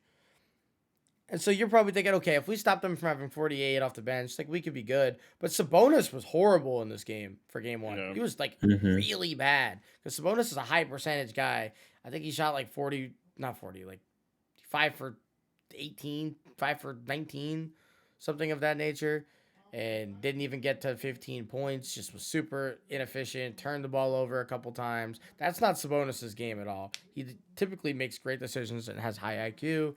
[SPEAKER 1] And so you're probably thinking, okay, if we stop them from having 48 off the bench, we could be good. But Sabonis was horrible in this game for game 1.
[SPEAKER 3] Yeah.
[SPEAKER 1] He was really bad because Sabonis is a high percentage guy. I think he shot 40, not 40, 5 for 18, 5 for 19, something of that nature, and didn't even get to 15 points. Just was super inefficient, turned the ball over a couple times. That's not Sabonis's game at all. He typically makes great decisions and has high IQ.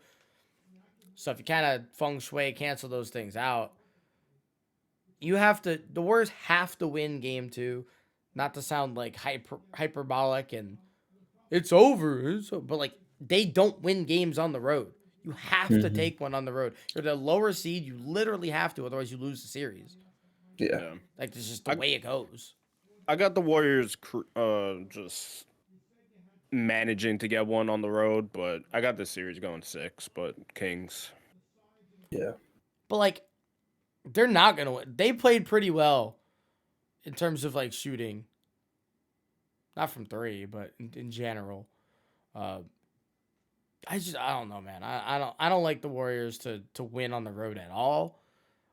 [SPEAKER 1] So if you kind of feng shui cancel those things out, the Warriors have to win game 2, not to sound hyperbolic and it's over. But they don't win games on the road. You have to take one on the road. You're the lower seed. You literally have to, otherwise you lose the series.
[SPEAKER 2] Yeah.
[SPEAKER 1] This is just the way it goes.
[SPEAKER 3] I got the Warriors just managing to get one on the road, but I got this series going 6, but Kings.
[SPEAKER 2] Yeah.
[SPEAKER 1] But they're not going to win. They played pretty well in terms of shooting. Not from 3, but in general. I don't know, man. I don't like the Warriors to win on the road at all,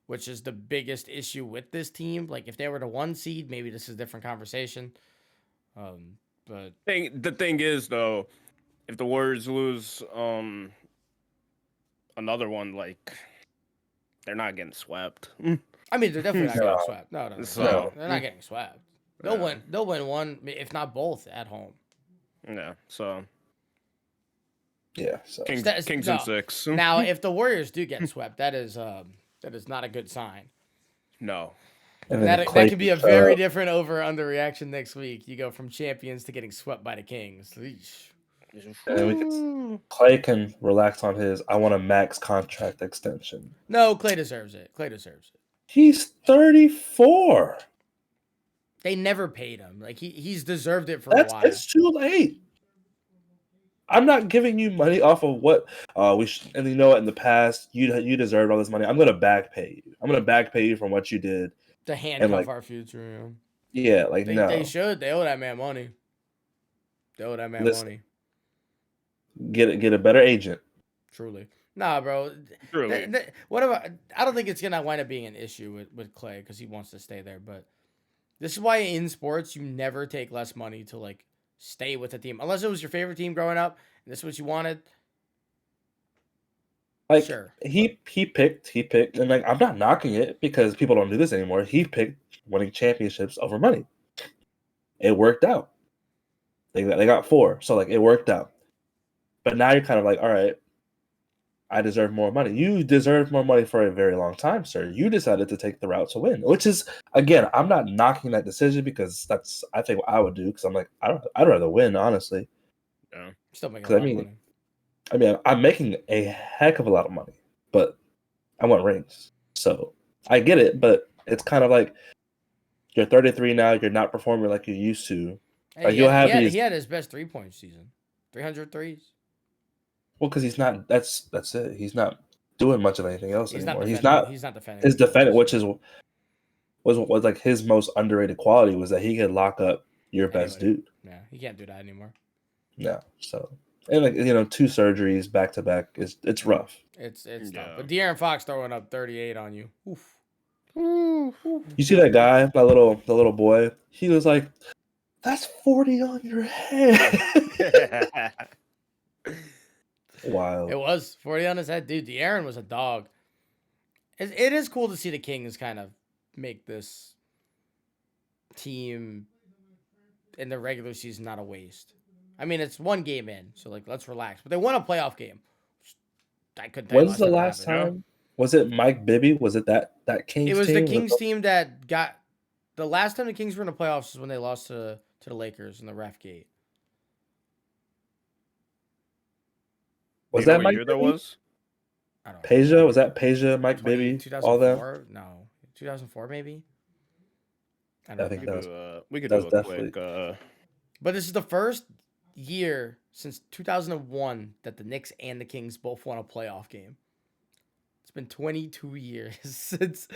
[SPEAKER 1] which is the biggest issue with this team. If they were the 1 seed, maybe this is a different conversation. But
[SPEAKER 3] The thing is, though, if the Warriors lose another one, they're not getting swept.
[SPEAKER 1] I mean, they're definitely not getting swept. No. They're not getting swept. They'll win. They'll win one, if not both, at home.
[SPEAKER 3] Yeah. So.
[SPEAKER 2] Yeah. So.
[SPEAKER 3] Kings in 6.
[SPEAKER 1] Now, if the Warriors do get swept, that is not a good sign.
[SPEAKER 3] No.
[SPEAKER 2] And
[SPEAKER 1] that could be a very different over/under reaction next week. You go from champions to getting swept by the Kings.
[SPEAKER 2] And Clay can relax on his I want a max contract extension.
[SPEAKER 1] No, Clay deserves it.
[SPEAKER 2] He's 34.
[SPEAKER 1] They never paid him. He's deserved it for a while.
[SPEAKER 2] It's too late. I'm not giving you money off of what and you know what, in the past you deserved all this money. I'm gonna back pay you. I'm gonna back pay you from what you did.
[SPEAKER 1] To handcuff our future.
[SPEAKER 2] Yeah, no.
[SPEAKER 1] They should. They owe that man money. Money.
[SPEAKER 2] Get a better agent.
[SPEAKER 1] Truly. Nah, bro.
[SPEAKER 3] Truly.
[SPEAKER 1] I don't think it's gonna wind up being an issue with Clay because he wants to stay there. But this is why in sports you never take less money to stay with a team unless it was your favorite team growing up and this is what you wanted. Sure.
[SPEAKER 2] He picked, and I'm not knocking it because people don't do this anymore. He picked winning championships over money. It worked out. They got 4, so it worked out. But now you're kind of all right, I deserve more money. You deserved more money for a very long time, sir. You decided to take the route to win, which is, again, I'm not knocking that decision because that's, I think, what I would do because I'm I'd rather win, honestly.
[SPEAKER 3] Yeah.
[SPEAKER 1] Still making a lot of money.
[SPEAKER 2] I'm making a heck of a lot of money, but I want rings. So I get it, but it's kind of you're 33 now. You're not performing like you used to.
[SPEAKER 1] Hey, he had his best 3-point season, 300 threes.
[SPEAKER 2] Well, because he's not. That's it. He's not doing much of anything else anymore. He's not defending. His defending, which was his most underrated quality, was that he could lock up your best dude.
[SPEAKER 1] Yeah, he can't do that anymore.
[SPEAKER 2] No, so. And 2 surgeries back to back it's rough.
[SPEAKER 1] It's tough. But De'Aaron Fox throwing up 38 on you. Oof.
[SPEAKER 2] You see that guy, the little boy? He was like, "That's 40 on your head." Wild.
[SPEAKER 1] It was 40 on his head, dude. De'Aaron was a dog. It is cool to see the Kings kind of make this team in the regular season not a waste. I mean, it's 1 game in, so let's relax. But they won a playoff game. I couldn't tell you
[SPEAKER 2] When's the last time? Was it Mike Bibby? Was it that Kings team?
[SPEAKER 1] It was the Kings team that got the last time the Kings were in the playoffs was when they lost to the Lakers in the ref gate.
[SPEAKER 2] Was
[SPEAKER 3] you know
[SPEAKER 2] that
[SPEAKER 3] what
[SPEAKER 2] Mike
[SPEAKER 3] year that
[SPEAKER 2] Bibby?
[SPEAKER 3] was?
[SPEAKER 1] I don't know.
[SPEAKER 2] Peja? Was that Peja, Mike
[SPEAKER 1] 20,
[SPEAKER 2] Bibby, all them?
[SPEAKER 1] 2004? No. 2004 maybe? I
[SPEAKER 2] I
[SPEAKER 1] don't
[SPEAKER 2] think
[SPEAKER 1] remember.
[SPEAKER 3] We could
[SPEAKER 2] that's
[SPEAKER 3] do a
[SPEAKER 2] definitely.
[SPEAKER 3] quick.
[SPEAKER 1] But this is the first year since 2001 that the Knicks and the Kings both won a playoff game. It's been 22 years since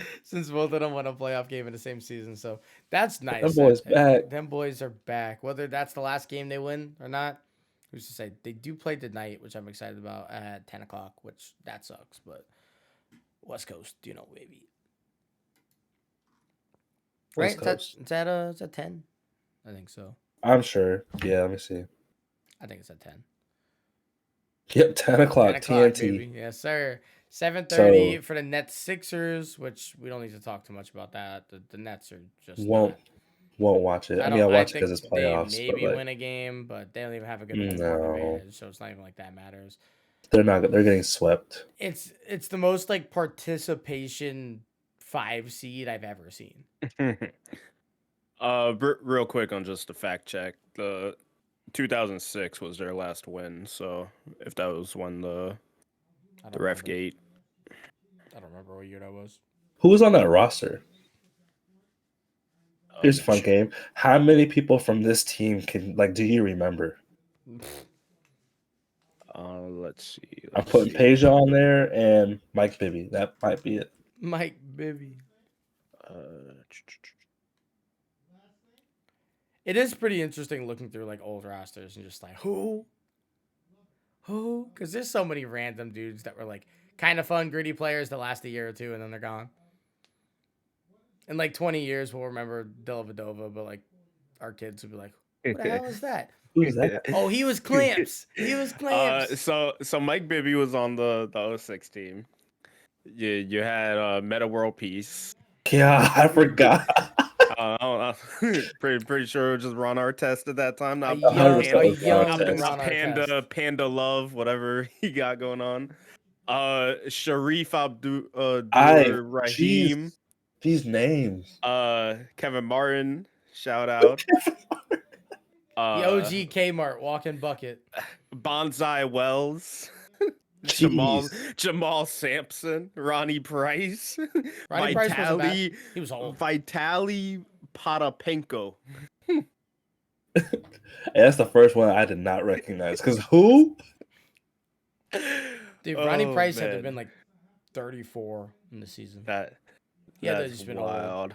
[SPEAKER 1] both of them won a playoff game in the same season. So that's nice.
[SPEAKER 2] Them boys back.
[SPEAKER 1] Them boys are back. Whether that's the last game they win or not, who's to say? They do play tonight, which I'm excited about at 10 o'clock, which that sucks. But West Coast, baby. Right?
[SPEAKER 2] West Coast.
[SPEAKER 1] Is that 10? I think so.
[SPEAKER 2] I'm sure. Yeah, let me see.
[SPEAKER 1] I think it's at 10.
[SPEAKER 2] Yep, 10 o'clock
[SPEAKER 1] 10 o'clock,
[SPEAKER 2] TNT.
[SPEAKER 1] baby. Yes, sir. 7:30
[SPEAKER 2] So
[SPEAKER 1] for the Nets Sixers, which we don't need to talk too much about that. The Nets are just
[SPEAKER 2] won't watch it. I mean, I'll
[SPEAKER 1] I
[SPEAKER 2] watch it
[SPEAKER 1] think
[SPEAKER 2] because it's
[SPEAKER 1] they
[SPEAKER 2] playoffs.
[SPEAKER 1] maybe
[SPEAKER 2] But
[SPEAKER 1] win a game, but they don't even have a good home court
[SPEAKER 2] no,
[SPEAKER 1] advantage, so it's not even like that matters.
[SPEAKER 2] they're not. They're getting swept.
[SPEAKER 1] It's the most like participation 5 seed I've ever seen.
[SPEAKER 3] Real quick on just a fact check. The 2006 was their last win. So if that was when the ref
[SPEAKER 1] remember.
[SPEAKER 3] gate.
[SPEAKER 1] I don't remember what year that was.
[SPEAKER 2] Who was on that roster? Here's a fun game. How many people from this team do you remember?
[SPEAKER 3] Let's see.
[SPEAKER 2] I'm putting Peja on there and Mike Bibby. That might be it.
[SPEAKER 1] Mike Bibby. It is pretty interesting looking through like old rosters and just like who, because there's so many random dudes that were like kind of fun, gritty players that last a year or two and then they're gone. In like 20 years, we'll remember Dellavedova, but like our kids will be like, "What the hell is that?
[SPEAKER 2] Who's that?
[SPEAKER 1] Oh, he was Clamps. He was Clamps."
[SPEAKER 3] So Mike Bibby was on the 06 team. You had Meta World Peace.
[SPEAKER 2] Yeah, I forgot.
[SPEAKER 3] Pretty sure it was just Ron Artest at that time. Not Panda Love, whatever he got going on. Sharif Abdur Rahim.
[SPEAKER 2] These names.
[SPEAKER 3] Kevin Martin, shout out.
[SPEAKER 1] The OG Kmart walking bucket.
[SPEAKER 3] Bonsai Wells. Jamal Sampson, Ronnie Price,
[SPEAKER 1] Ronnie Price wasn't bad. He was old.
[SPEAKER 3] Vitaly Potapenko.
[SPEAKER 2] That's the first one I did not recognize. Because who?
[SPEAKER 1] Dude, Ronnie Price had to have been like 34 in the season.
[SPEAKER 3] That's
[SPEAKER 1] been
[SPEAKER 3] wild.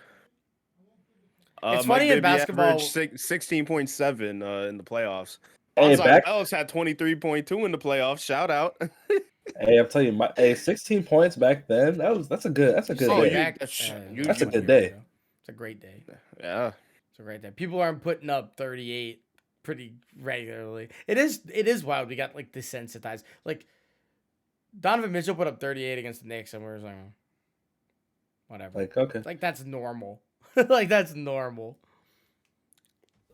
[SPEAKER 1] It's funny in basketball.
[SPEAKER 3] 16.7 in the playoffs.
[SPEAKER 2] Hey,
[SPEAKER 3] Ellis had 23.2 in the playoffs. Shout out.
[SPEAKER 2] Hey, I'm telling you, 16 points back then. That's a good day. That's a good day.
[SPEAKER 1] It's a great day.
[SPEAKER 3] Yeah,
[SPEAKER 1] it's a great day. People aren't putting up 38 pretty regularly. It is wild. We got like desensitized. Like Donovan Mitchell put up 38 against the Knicks, and we're just like, whatever.
[SPEAKER 2] Like, okay,
[SPEAKER 1] like that's normal. Like that's normal.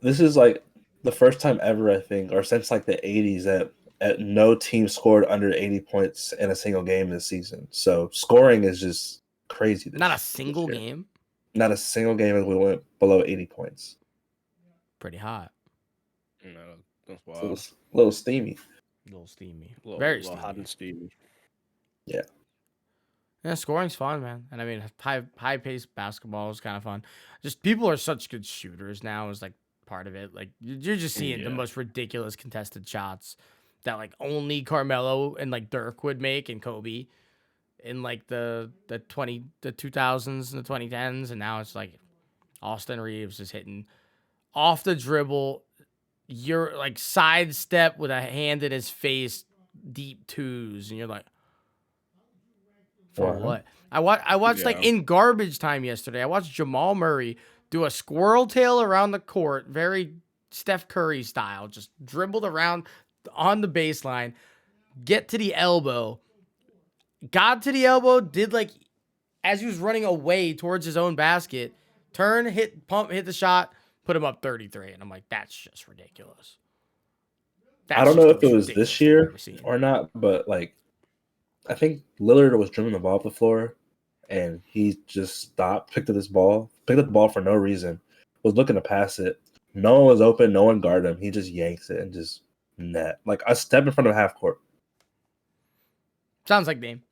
[SPEAKER 2] This is like the first time ever, I think, or since like the 80s that no team scored under 80 points in a single game this season. So scoring is just crazy.
[SPEAKER 1] Not a single game?
[SPEAKER 2] Not a single game as we went below 80 points.
[SPEAKER 1] Pretty hot.
[SPEAKER 3] No, that's wild.
[SPEAKER 2] It's a little steamy.
[SPEAKER 1] Very
[SPEAKER 3] hot and steamy.
[SPEAKER 2] Yeah.
[SPEAKER 1] Yeah, scoring's fun, man. And I mean, high paced basketball is kind of fun. Just people are such good shooters now is like part of it. Like you're just seeing the most ridiculous contested shots that like only Carmelo and like Dirk would make and Kobe in like the 2000s and the 2010s, and now it's like Austin Reeves is hitting off the dribble. You're like sidestep with a hand in his face, deep twos, and you're like, for what? I watched like in garbage time yesterday. I watched Jamal Murray do a squirrel tail around the court, very Steph Curry style, just dribbled around on the baseline, get to the elbow, got to the elbow, did like as he was running away towards his own basket, turn, hit the shot, put him up 33, and I'm like, that's just ridiculous.
[SPEAKER 2] I don't know if it was this year or not, but like I think Lillard was dribbling the ball up the floor, and he just stopped, picked up the ball for no reason, was looking to pass it. No one was open, no one guarded him. He just yanks it and just net. Like a step in front of half court.
[SPEAKER 1] Sounds like Dame.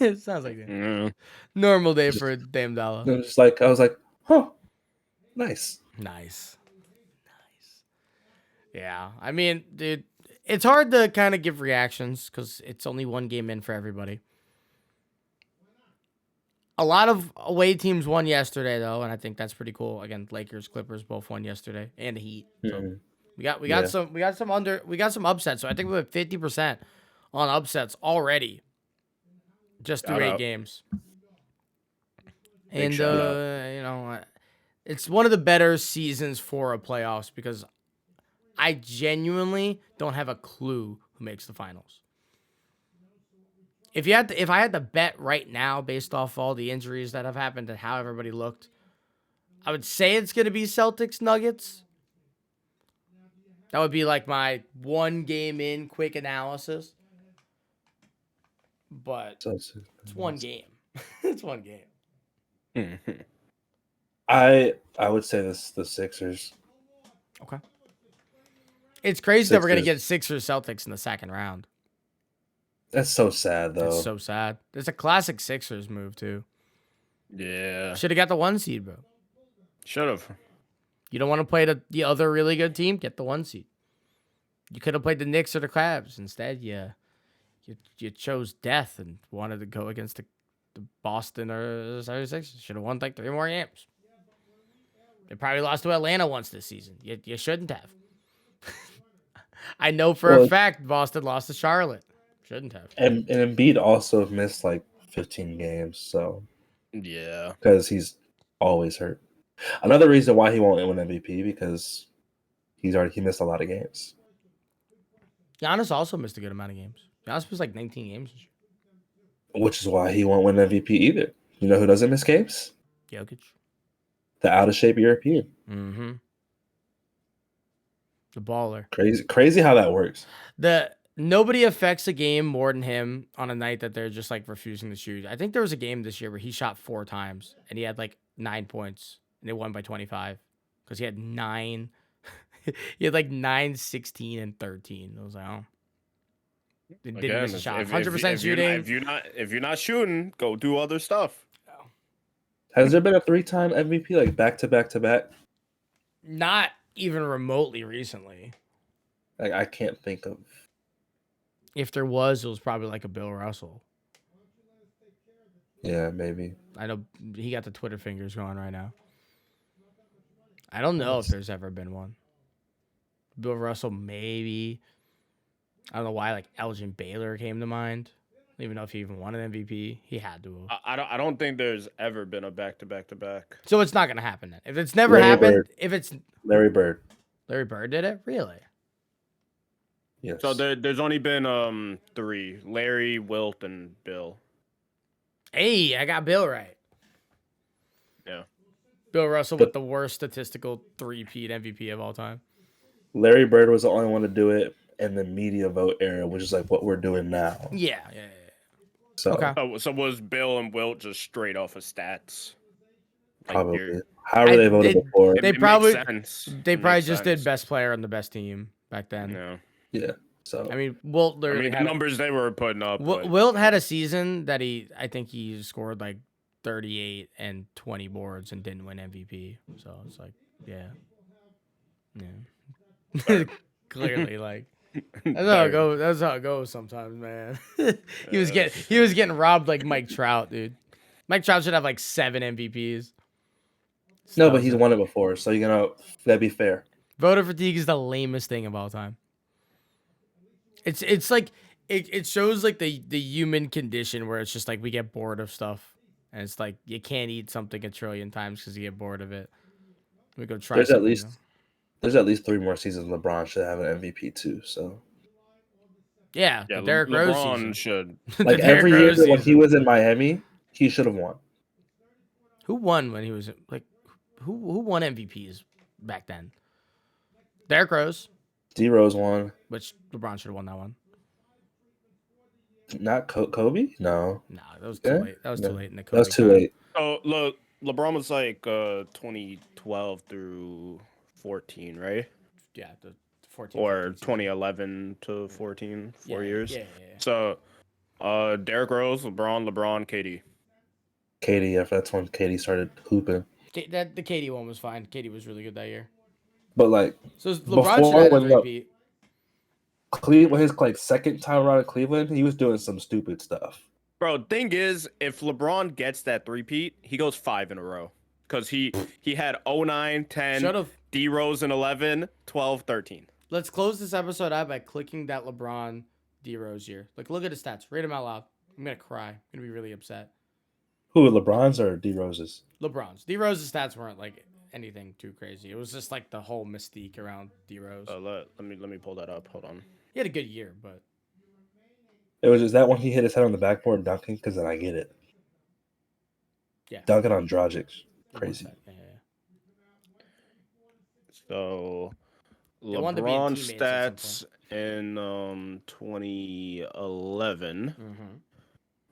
[SPEAKER 1] It sounds like Dame.
[SPEAKER 3] Mm.
[SPEAKER 1] Normal day for Dame Dollar.
[SPEAKER 2] And just like I was like, huh, nice.
[SPEAKER 1] Nice. Yeah, I mean, dude, it's hard to kind of give reactions because it's only one game in for everybody. A lot of away teams won yesterday, though, and I think that's pretty cool. Again, Lakers, Clippers both won yesterday, and the Heat. So
[SPEAKER 2] Mhm.
[SPEAKER 1] we got
[SPEAKER 2] Yeah.
[SPEAKER 1] some upsets. So I think we have 50% on upsets already, just through
[SPEAKER 3] Shout
[SPEAKER 1] 8
[SPEAKER 3] out.
[SPEAKER 1] games.
[SPEAKER 3] Big
[SPEAKER 1] And
[SPEAKER 3] shout out.
[SPEAKER 1] you know, it's one of the better seasons for a playoffs because I genuinely don't have a clue who makes the finals. If I had to bet right now based off all the injuries that have happened and how everybody looked, I would say it's going to be Celtics Nuggets. That would be like my one game in quick analysis. But
[SPEAKER 2] So
[SPEAKER 1] it's one game. It's one game.
[SPEAKER 3] Mhm.
[SPEAKER 2] I would say the Sixers.
[SPEAKER 1] Okay. It's crazy that we're going to get
[SPEAKER 2] Sixers.
[SPEAKER 1] Sixers Celtics in the second round.
[SPEAKER 2] That's so sad though.
[SPEAKER 1] It's so sad. It's a classic Sixers move too.
[SPEAKER 3] Yeah.
[SPEAKER 1] Should have got the 1 seed, bro.
[SPEAKER 3] Should have.
[SPEAKER 1] You don't want to play the other really good team? Get the 1 seed. You could have played the Knicks or the Cavs. Instead, you chose death and wanted to go against the Boston or 76ers. Should have won like 3 more games. They probably lost to Atlanta once this season. You shouldn't have. I know for a fact Boston lost to Charlotte. Shouldn't have.
[SPEAKER 2] And Embiid also missed like 15 games, so
[SPEAKER 3] Yeah.
[SPEAKER 2] because he's always hurt. Another reason why he won't win MVP because he missed a lot of games.
[SPEAKER 1] Giannis also missed a good amount of games. Giannis was like 19 games this year.
[SPEAKER 2] Which is why he won't win MVP either. You know who doesn't miss games?
[SPEAKER 1] Jokic.
[SPEAKER 2] The out of shape European.
[SPEAKER 1] Mm-hmm. The baller.
[SPEAKER 2] Crazy how that works.
[SPEAKER 1] Nobody affects a game more than him on a night that they're just like refusing to shoot. I think there was a game this year where he shot 4 times and he had like 9 points and they won by 25 because he had 9. He had like 9, 16, and 13. I was like, oh. Didn't miss a shot. 100% shooting.
[SPEAKER 3] If you're not shooting, go do other stuff.
[SPEAKER 2] Has there been a 3-time MVP like back to back to back?
[SPEAKER 1] Not even remotely recently.
[SPEAKER 2] Like I can't think of.
[SPEAKER 1] If there was, it was probably like a Bill Russell.
[SPEAKER 2] Yeah, maybe.
[SPEAKER 1] I know he got the Twitter fingers going right now. I don't know if there's ever been one. Bill Russell, maybe. I don't know why, like Elgin Baylor came to mind. I don't even know if he even won an MVP. He had to have.
[SPEAKER 3] I don't think there's ever been a back to back to back.
[SPEAKER 1] So it's not gonna happen then. If it's never happened, if it's
[SPEAKER 2] Larry Bird.
[SPEAKER 1] Larry Bird did it, really?
[SPEAKER 2] Yes.
[SPEAKER 3] So there's only been 3: Larry, Wilt, and Bill.
[SPEAKER 1] Hey, I got Bill right.
[SPEAKER 3] Yeah.
[SPEAKER 1] Bill Russell with the worst statistical 3-peat MVP of all time.
[SPEAKER 2] Larry Bird was the only one to do it in the media vote era, which is like what we're doing now.
[SPEAKER 1] Yeah.
[SPEAKER 2] So,
[SPEAKER 1] Okay.
[SPEAKER 3] So was Bill and Wilt just straight off of stats?
[SPEAKER 2] Probably. However they voted before.
[SPEAKER 1] They
[SPEAKER 3] It
[SPEAKER 1] probably
[SPEAKER 3] makes sense.
[SPEAKER 1] they
[SPEAKER 3] It
[SPEAKER 1] probably
[SPEAKER 3] makes
[SPEAKER 1] just
[SPEAKER 3] sense.
[SPEAKER 1] did best player on the best team back then.
[SPEAKER 3] Yeah.
[SPEAKER 2] Yeah. So
[SPEAKER 1] I mean, Wilt literally
[SPEAKER 3] the
[SPEAKER 1] had
[SPEAKER 3] numbers they were putting up.
[SPEAKER 1] Wilt had a season that I think he scored like 38 and 20 boards and didn't win MVP. So it's like, yeah. Clearly, like that's how it goes. That's how it goes sometimes, man. he was getting robbed like Mike Trout, dude. Mike Trout should have like 7 MVPs.
[SPEAKER 2] no, but he's won it before, so that'd be fair.
[SPEAKER 1] Voter fatigue is the lamest thing of all time. It's like it shows like the human condition where it's just like we get bored of stuff, and it's like you can't eat something a trillion times because you get bored of it. We go try.
[SPEAKER 2] There's at least 3 more seasons LeBron should have an MVP too. So
[SPEAKER 1] yeah, the Derrick Rose
[SPEAKER 3] LeBron
[SPEAKER 1] season.
[SPEAKER 3] should.
[SPEAKER 2] like every year when he was in Miami, he should have won.
[SPEAKER 1] Who won when he was like? Who won MVPs back then? Derrick Rose.
[SPEAKER 2] D Rose won.
[SPEAKER 1] Which LeBron should have won that one.
[SPEAKER 2] Not Kobe? No.
[SPEAKER 1] No, that was too late. That was too late in the Kobe.
[SPEAKER 2] That was too late.
[SPEAKER 3] Oh, look, LeBron was like 2012 through 14, right?
[SPEAKER 1] Yeah, the 14.
[SPEAKER 3] Or
[SPEAKER 1] 15
[SPEAKER 3] 2011 to 14, 4 years.
[SPEAKER 1] Yeah.
[SPEAKER 3] So Derrick Rose, LeBron, KD.
[SPEAKER 2] Katie, if that's when Katie started hooping.
[SPEAKER 1] The KD one was fine. KD was really good that year.
[SPEAKER 2] But like
[SPEAKER 1] So LeBron should
[SPEAKER 2] before
[SPEAKER 1] have a
[SPEAKER 2] when
[SPEAKER 1] three-peat.
[SPEAKER 2] Cleveland, his like second time around in Cleveland, he was doing some stupid stuff.
[SPEAKER 3] Bro, thing is, if LeBron gets that three-peat, he goes 5 in a row. Because he had 09, 10,
[SPEAKER 1] Should have.
[SPEAKER 3] D Rose in 11, 12, 13.
[SPEAKER 1] Let's close this episode out by clicking that LeBron D Rose year. Like, look at his stats. Read them out loud. I'm gonna cry. I'm gonna be really upset.
[SPEAKER 2] Who, LeBron's or D Rose's?
[SPEAKER 1] LeBron's. D Rose's stats weren't like anything too crazy. It was just like the whole mystique around D Rose.
[SPEAKER 3] Let me pull that up. Hold on.
[SPEAKER 1] He had a good year, but
[SPEAKER 2] It was just that when he hit his head on the backboard dunking, because then I get it.
[SPEAKER 1] yeah.
[SPEAKER 2] Dunking on Dragic. Crazy.
[SPEAKER 1] Yeah.
[SPEAKER 3] So
[SPEAKER 1] They wanted to be in
[SPEAKER 3] LeBron
[SPEAKER 1] teammates at
[SPEAKER 3] stats in 2011,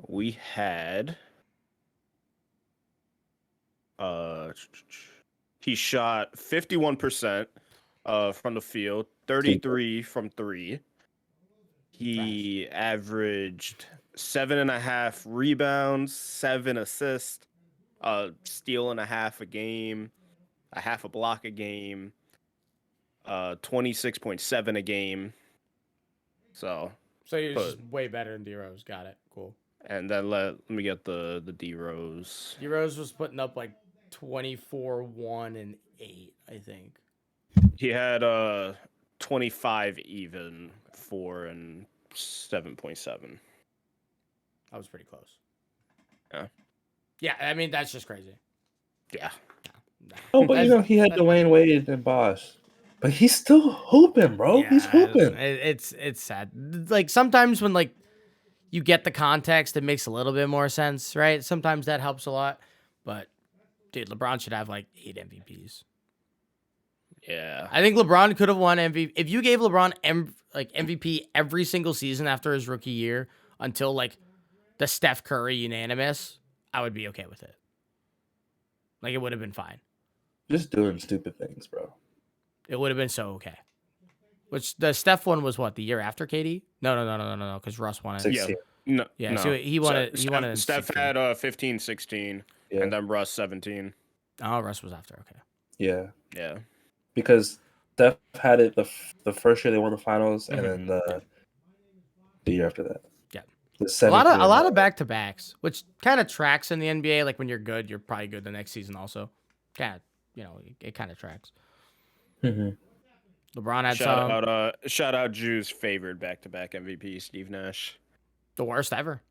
[SPEAKER 3] we had he shot 51% from the field, 33 from 3. He averaged 7.5 rebounds, 7 assists, steal and a half a game, a half a block a game, 26.7 a game. So
[SPEAKER 1] you're just way better than D Rose. Got it. Cool.
[SPEAKER 3] and then let me get the D Rose.
[SPEAKER 1] D Rose was putting up like 24, 1, and 8, I think.
[SPEAKER 3] He had 25 even, 4 and 7.7.
[SPEAKER 1] That was pretty close.
[SPEAKER 3] Yeah.
[SPEAKER 1] Yeah, I mean that's just crazy.
[SPEAKER 3] Yeah.
[SPEAKER 1] No.
[SPEAKER 2] Oh, but he had Dwayne Wade and Bosh. But he's still hooping, bro.
[SPEAKER 1] Yeah,
[SPEAKER 2] He's hooping.
[SPEAKER 1] It's sad. Like sometimes when like you get the context, it makes a little bit more sense, right? Sometimes that helps a lot. But dude, LeBron should have like 8 MVPs.
[SPEAKER 3] Yeah.
[SPEAKER 1] I think LeBron could have won MVP. If you gave LeBron MVP every single season after his rookie year until like the Steph Curry unanimous, I would be okay with it. Like it would have been fine.
[SPEAKER 2] Just doing stupid things, bro.
[SPEAKER 1] It would have been so okay. Which the Steph one was what, the year after KD? No, because Russ won it.
[SPEAKER 2] 16.
[SPEAKER 3] No.
[SPEAKER 1] Yeah,
[SPEAKER 3] no.
[SPEAKER 1] so he won it. He won it. In
[SPEAKER 3] Steph
[SPEAKER 1] 16.
[SPEAKER 3] had 15, 16,
[SPEAKER 2] Yeah.
[SPEAKER 3] and then Russ 17.
[SPEAKER 1] Oh, Russ was after. Okay.
[SPEAKER 2] Yeah.
[SPEAKER 3] Yeah.
[SPEAKER 2] Because Steph had it the first year they won the finals, and then the year after that.
[SPEAKER 1] Yeah.
[SPEAKER 2] The
[SPEAKER 1] A lot of back to backs, which kind of tracks in the NBA. Like when you're good, you're probably good the next season also. Kind of, it kind of tracks.
[SPEAKER 2] Mm-hmm.
[SPEAKER 1] LeBron had some.
[SPEAKER 3] Shout out Drew's favorite back-to-back MVP, Steve Nash.
[SPEAKER 1] The worst ever.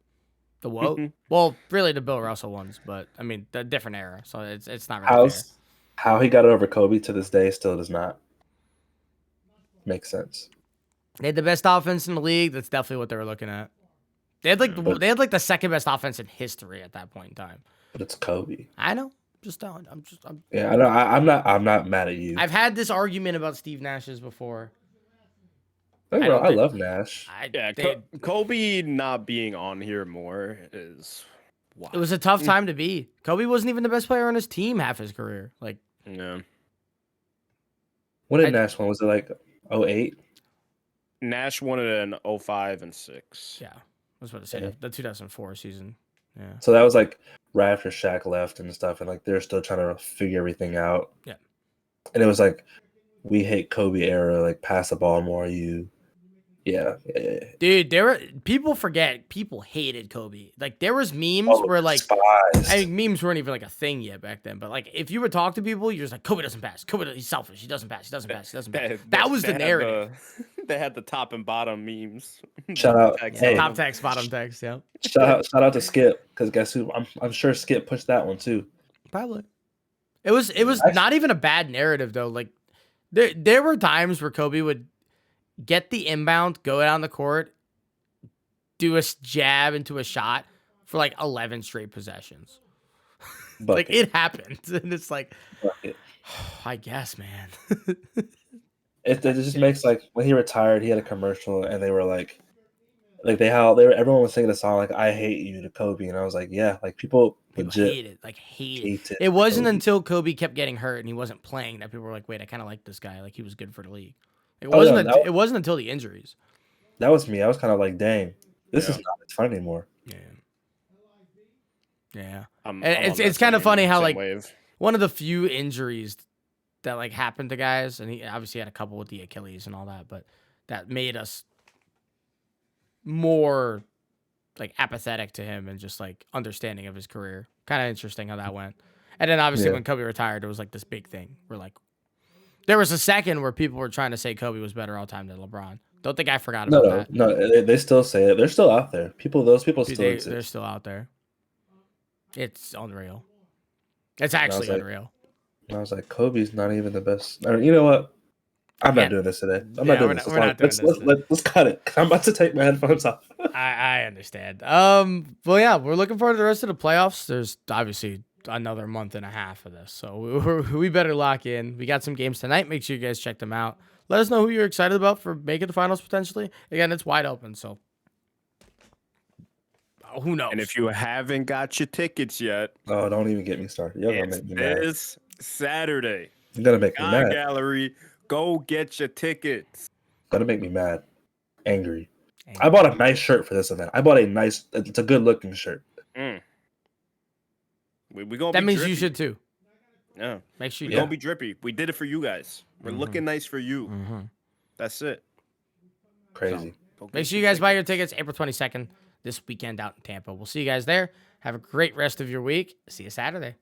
[SPEAKER 1] The woe. Well, really the Bill Russell ones, but I mean the different era, so it's not really fair.
[SPEAKER 2] How he got it over Kobe to this day still does not make sense.
[SPEAKER 1] They had the best offense in the league. That's definitely what they were looking at. They had like the second best offense in history at that point in time.
[SPEAKER 2] But it's Kobe.
[SPEAKER 1] I know.
[SPEAKER 2] Yeah, I know. I'm not mad at you.
[SPEAKER 1] I've had this argument about Steve Nash's before.
[SPEAKER 2] Hey, bro, I love Nash.
[SPEAKER 3] Kobe not being on here more is wild.
[SPEAKER 1] It was a tough time to be. Kobe wasn't even the best player on his team half his career. Like,
[SPEAKER 3] yeah.
[SPEAKER 2] When did Nash win? Was it like 08?
[SPEAKER 3] Nash won it in 05 and 6.
[SPEAKER 1] Yeah. I was about to say the 2004 season. Yeah.
[SPEAKER 2] So that was like right after Shaq left and stuff, and like they're still trying to figure everything out.
[SPEAKER 1] Yeah.
[SPEAKER 2] And it was like, we hate Kobe era, like pass the ball more. Yeah.
[SPEAKER 1] Dude, people forget people hated Kobe. Like there was memes where like memes weren't even like a thing yet back then. But like if you would talk to people, you're just like Kobe doesn't pass. He's selfish. He doesn't pass. That was the narrative.
[SPEAKER 3] They had the top and bottom memes.
[SPEAKER 2] Shout out,
[SPEAKER 1] top text, bottom text. Yeah.
[SPEAKER 2] Shout out to Skip, because guess who? I'm sure Skip pushed that one too.
[SPEAKER 1] Probably. It was not even a bad narrative though. Like there were times where Kobe would get the inbound, go down the court, do a jab into a shot for like 11 straight possessions. Like it happened, and it's like, I guess, man.
[SPEAKER 2] It just makes like when he retired, he had a commercial, and they were like everyone was singing a song like "I Hate You" to Kobe, and I was like, yeah, like people legit
[SPEAKER 1] hate it. It wasn't until Kobe kept getting hurt and he wasn't playing that people were like, wait, I kind of like this guy. Like he was good for the league. It wasn't until the injuries.
[SPEAKER 2] That was me. I was kind of like, dang. This is not fun anymore.
[SPEAKER 1] Yeah. Yeah.
[SPEAKER 3] I'm
[SPEAKER 1] And
[SPEAKER 3] on that
[SPEAKER 1] it's kind of funny how
[SPEAKER 3] same
[SPEAKER 1] like
[SPEAKER 3] wave.
[SPEAKER 1] one of the few injuries that like happened to guys, and he obviously had a couple with the Achilles and all that, but that made us more like apathetic to him and just like understanding of his career. Kind of interesting how that went. And then obviously when Kobe retired, it was like this big thing. We're like, there was a second where people were trying to say Kobe was better all time than LeBron. Don't think I forgot about that.
[SPEAKER 2] No, they still say it. They're still out there. Those people still exist.
[SPEAKER 1] They're still out there. It's unreal. It's actually unreal.
[SPEAKER 2] I was like, Kobe's not even the best. You know what? I'm not doing this today. I'm not doing this. Let's cut it. I'm about to take my headphones off.
[SPEAKER 1] I understand. Well, yeah, we're looking forward to the rest of the playoffs. There's obviously another month and a half of this, so we better lock in. We got some games tonight. Make sure you guys check them out. Let us know who you're excited about for making the finals potentially. Again, it's wide open, so who knows?
[SPEAKER 3] And if you haven't got your tickets yet,
[SPEAKER 2] oh, don't even get me started. You're gonna make me mad.
[SPEAKER 3] This Saturday,
[SPEAKER 2] you're gonna make me mad.
[SPEAKER 3] Gallery, go get your tickets.
[SPEAKER 2] Gonna make me mad, angry. I bought a nice shirt for this event. It's a good looking shirt.
[SPEAKER 3] We gonna.
[SPEAKER 1] That
[SPEAKER 3] be
[SPEAKER 1] means
[SPEAKER 3] drippy.
[SPEAKER 1] you should too.
[SPEAKER 3] Yeah,
[SPEAKER 1] make sure
[SPEAKER 3] we're gonna be drippy. We did it for you guys. We're looking nice for you. That's it.
[SPEAKER 2] Crazy.
[SPEAKER 1] So, make sure you guys buy your tickets April 22nd this weekend out in Tampa. We'll see you guys there. Have a great rest of your week. See you Saturday.